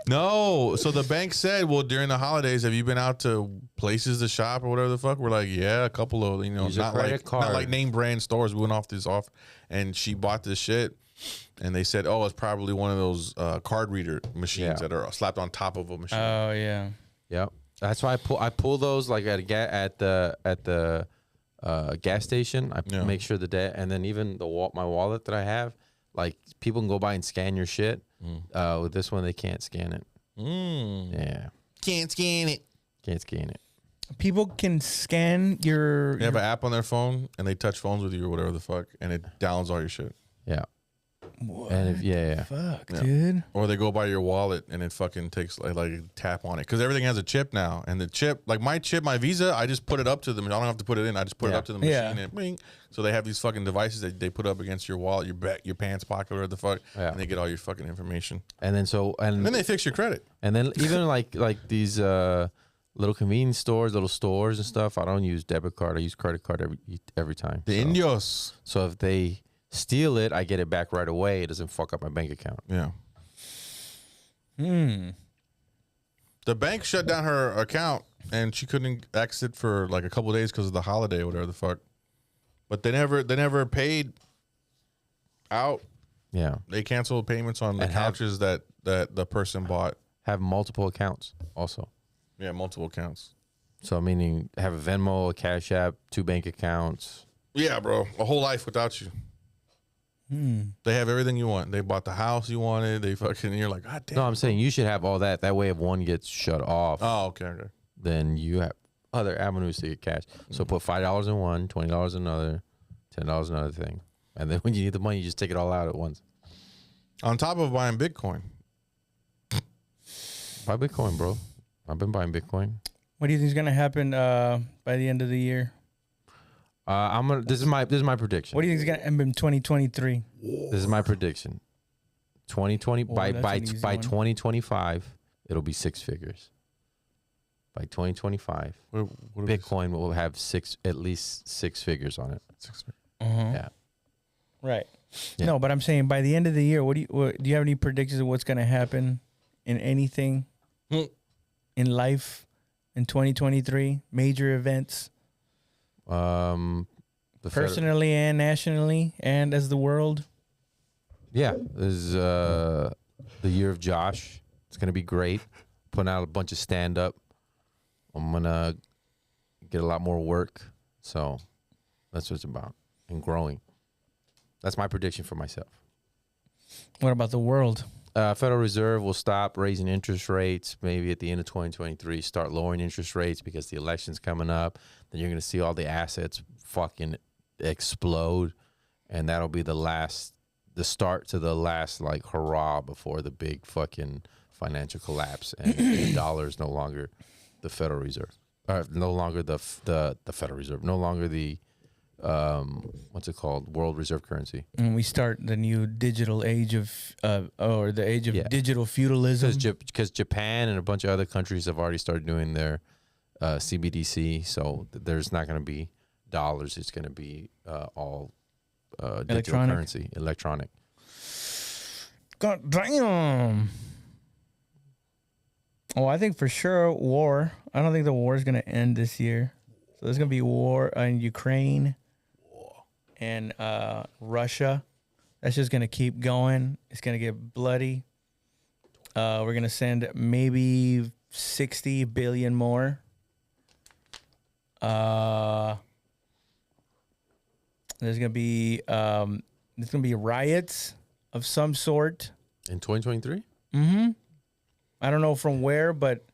No. So the bank said, well, during the holidays, have you been out to places to shop or whatever the fuck? We're like, yeah, a couple of, Use a not credit like card. name brand stores. We went off this off and she bought this shit. And they said, oh, it's probably one of those card reader machines that are slapped on top of a machine. Oh, yeah. Yep. That's why I pull those like at the gas station. I make sure and then even my wallet that I have, like people can go by and scan your shit. With this one, they can't scan it. Yeah. Can't scan it. Can't scan it. People can scan your... They have an app on their phone and they touch phones with you or whatever the fuck, and it downloads all your shit. Yeah. What? And Fuck, dude. Or they go by your wallet and it fucking takes like tap on it because everything has a chip now. And the chip, like my chip, my Visa, I just put it up to them. I don't have to put it in. I just put it up to the machine and bing. So they have these fucking devices that they put up against your wallet, your pants pocket, whatever the fuck, and they get all your fucking information. And then And then they fix your credit. And then even like these little convenience stores, little stores and stuff. I don't use debit card. I use credit card every time. The Indios. So if they steal it, I get it back right away. It doesn't fuck up my bank account. Yeah. The bank shut down her account and she couldn't exit for like a couple of days because of the holiday or whatever the fuck. But they never paid out. Yeah. They canceled payments on the And couches that the person bought. Have multiple accounts also. Yeah, multiple accounts. So meaning have a Venmo, a Cash App, 2 bank accounts. Yeah, bro. A whole life without you. They have everything you want. They bought the house you wanted. They fucking, you're like, God damn. No, I'm saying you should have all that. That way if one gets shut off, Oh, okay. then you have other avenues to get cash. So put $5 in one, $20 in another, $10 another thing. And then when you need the money, you just take it all out at once. On top of buying Bitcoin. Buy Bitcoin, bro. I've been buying Bitcoin. What do you think is gonna happen by the end of the year? This is my prediction. What do you think is gonna happen in 2023? This is my prediction. 2020 by that's an easy one. 2025, it'll be six figures. By 2025, What Bitcoin will have at least six figures on it. Yeah. Right. Yeah. No, but I'm saying by the end of the year, do you have any predictions of what's gonna happen in anything in life in 2023? Major events, personally and nationally, and as the world. Yeah, this is the year of Josh. It's gonna be great. Putting out a bunch of stand up. I'm gonna get a lot more work. So that's what it's about. And growing. That's my prediction for myself. What about the world? Federal Reserve will stop raising interest rates maybe at the end of 2023, start lowering interest rates because the election's coming up. Then you're going to see all the assets fucking explode. And that'll be the start to the last like hurrah before the big fucking financial collapse. And the dollar is no longer the Federal Reserve. No longer the Federal Reserve. No longer the what's it called? World Reserve currency. And we start the new digital age or the age of digital feudalism. Because Japan and a bunch of other countries have already started doing their CBDC. So there's not going to be dollars. It's going to be all digital currency, electronic. God damn. Oh, I think for sure war. I don't think the war is going to end this year. So there's going to be war in Ukraine and Russia. That's just going to keep going. It's going to get bloody. We're going to send maybe 60 billion more. There's going to be riots of some sort. In 2023? Mm-hmm. I don't know from where, but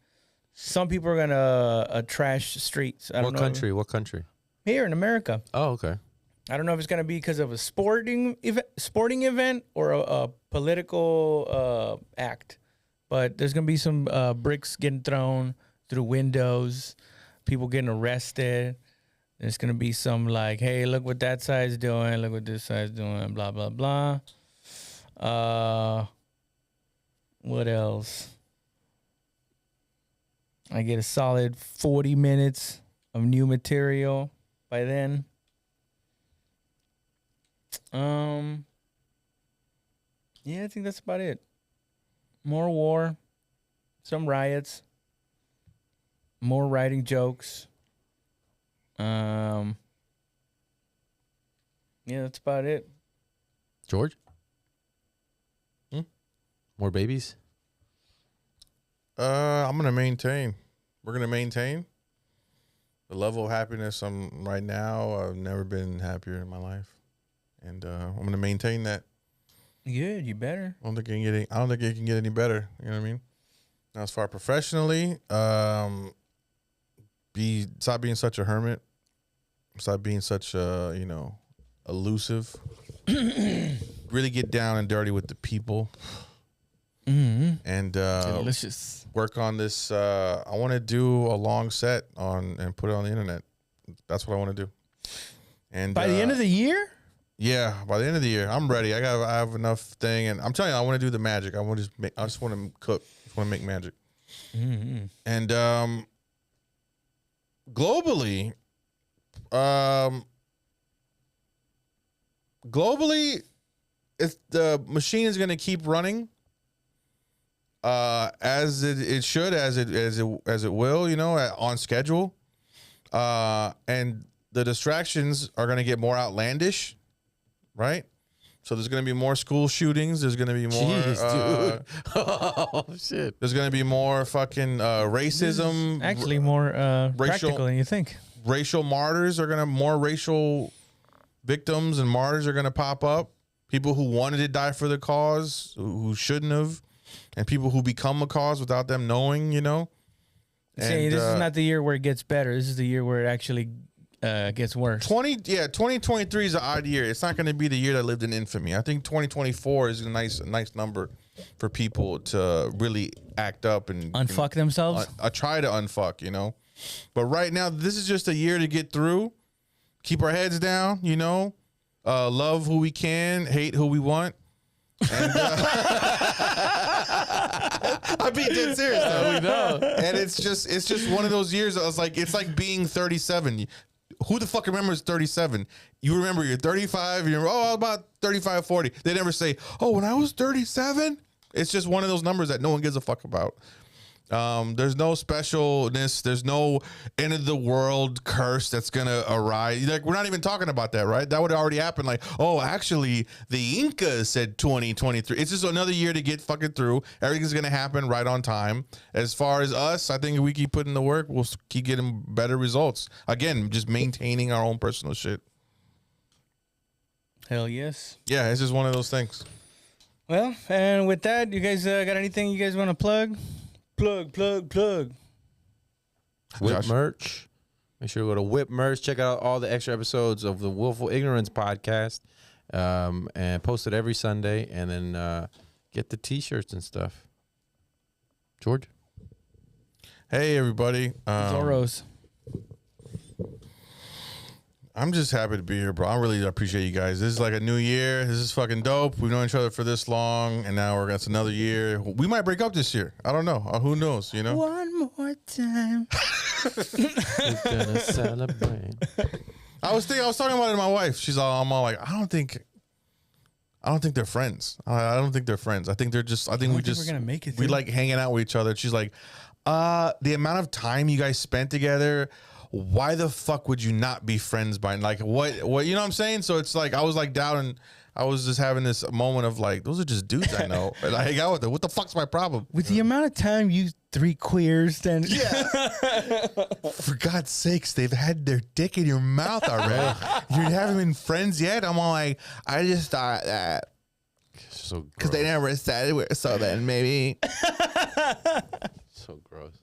some people are gonna trash streets. What country? What country? Here in America. Oh, okay. I don't know if it's gonna be because of a sporting event or a political act, but there's gonna be some bricks getting thrown through windows, people getting arrested. There's gonna be some like, hey, look what that side's doing, look what this side's doing, blah blah blah. What else? I get a solid 40 minutes of new material by then. Yeah, I think that's about it. More war, some riots, more writing jokes. Yeah, that's about it. George? More babies? I'm gonna maintain. We're gonna maintain the level of happiness I'm right now. I've never been happier in my life, and I'm gonna maintain that. Good, you better. I don't think it can get any better. You know what I mean? Now, as far professionally, stop being such a hermit. Stop being such a elusive. Really get down and dirty with the people. Mm-hmm. And delicious. Work on this. I want to do a long set and put it on the internet. That's what I want to do. And by the end of the year? Yeah, by the end of the year, I'm ready. I have enough thing, and I'm telling you, I want to do the magic. I just want to cook. I just want to make magic. Mm-hmm. And globally, if the machine is going to keep running. As it should, as it will, on schedule, and the distractions are going to get more outlandish, right? So there's going to be more school shootings. There's going to be more. Jeez, dude. Oh shit. There's going to be more fucking racism. Actually, more practical than you think. Racial martyrs more racial victims and martyrs are going to pop up. People who wanted to die for the cause who shouldn't have. And people who become a cause without them knowing, See, this is not the year where it gets better. This is the year where it actually gets worse. 2023 is an odd year. It's not going to be the year that lived in infamy. I think 2024 is a nice number for people to really act up and Unfuck themselves. Try to unfuck, you know. But right now, this is just a year to get through. Keep our heads down, you know. Love who we can, hate who we want. And, I'm being dead serious though. We know. And it's just one of those years. I was like, it's like being 37. Who the fuck remembers 37? You remember you're 35. You're about 35, 40. They never say, oh, when I was 37. It's just one of those numbers that no one gives a fuck about. There's no specialness. There's no end of the world curse that's gonna arise. Like, we're not even talking about that, right? That would already happen. Like, oh, actually, the Incas said 2023. It's just another year to get fucking through. Everything's gonna happen right on time. As far as us, I think if we keep putting the work, we'll keep getting better results. Again, just maintaining our own personal shit. Hell yes. Yeah, it's just one of those things. Well, and with that, you guys got anything you guys want to plug? Plug. Whip Josh. merch. Make sure to go to Whip merch. Check out all the extra episodes of the Willful Ignorance podcast, and post it every Sunday. And then get the T-shirts and stuff. George. Hey, everybody. Zorros. I'm just happy to be here, bro. I really appreciate you guys. This is like a new year. This is fucking dope. We've known each other for this long, and now that's another year. We might break up this year. I don't know. Who knows? You know. One more time. We're gonna celebrate. I was talking about it to my wife. I'm all like, I don't think they're friends. I don't think they're friends. I think they're just. I think we're gonna make it. We like hanging out with each other. She's like, the amount of time you guys spent together. Why the fuck would you not be friends by like what you know what I'm saying? So it's like I was like down. I was just having this moment of like, those are just dudes I know. And I hang out with them. What the fuck's my problem? With the amount of time you three queers, then yeah. For God's sakes, they've had their dick in your mouth already. You haven't been friends yet. I'm all like, I just thought that So because they never said it. So then maybe. So gross.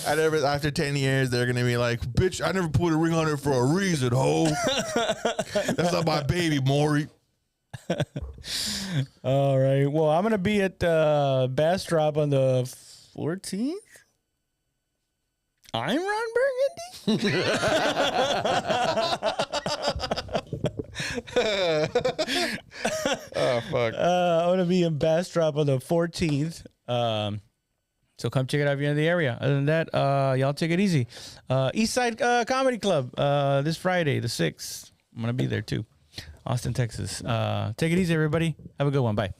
After 10 years, they're gonna be like, bitch, I never put a ring on her for a reason, ho. That's not my baby, Maury. All right. Well, I'm gonna be at Bastrop on the 14th. I'm Ron Burgundy. Oh fuck. I'm gonna be in Bastrop on the 14th. So come check it out if you're in the area. Other than that, y'all take it easy. Eastside Comedy Club this Friday, the 6th. I'm gonna be there too. Austin, Texas. Take it easy, everybody. Have a good one. Bye.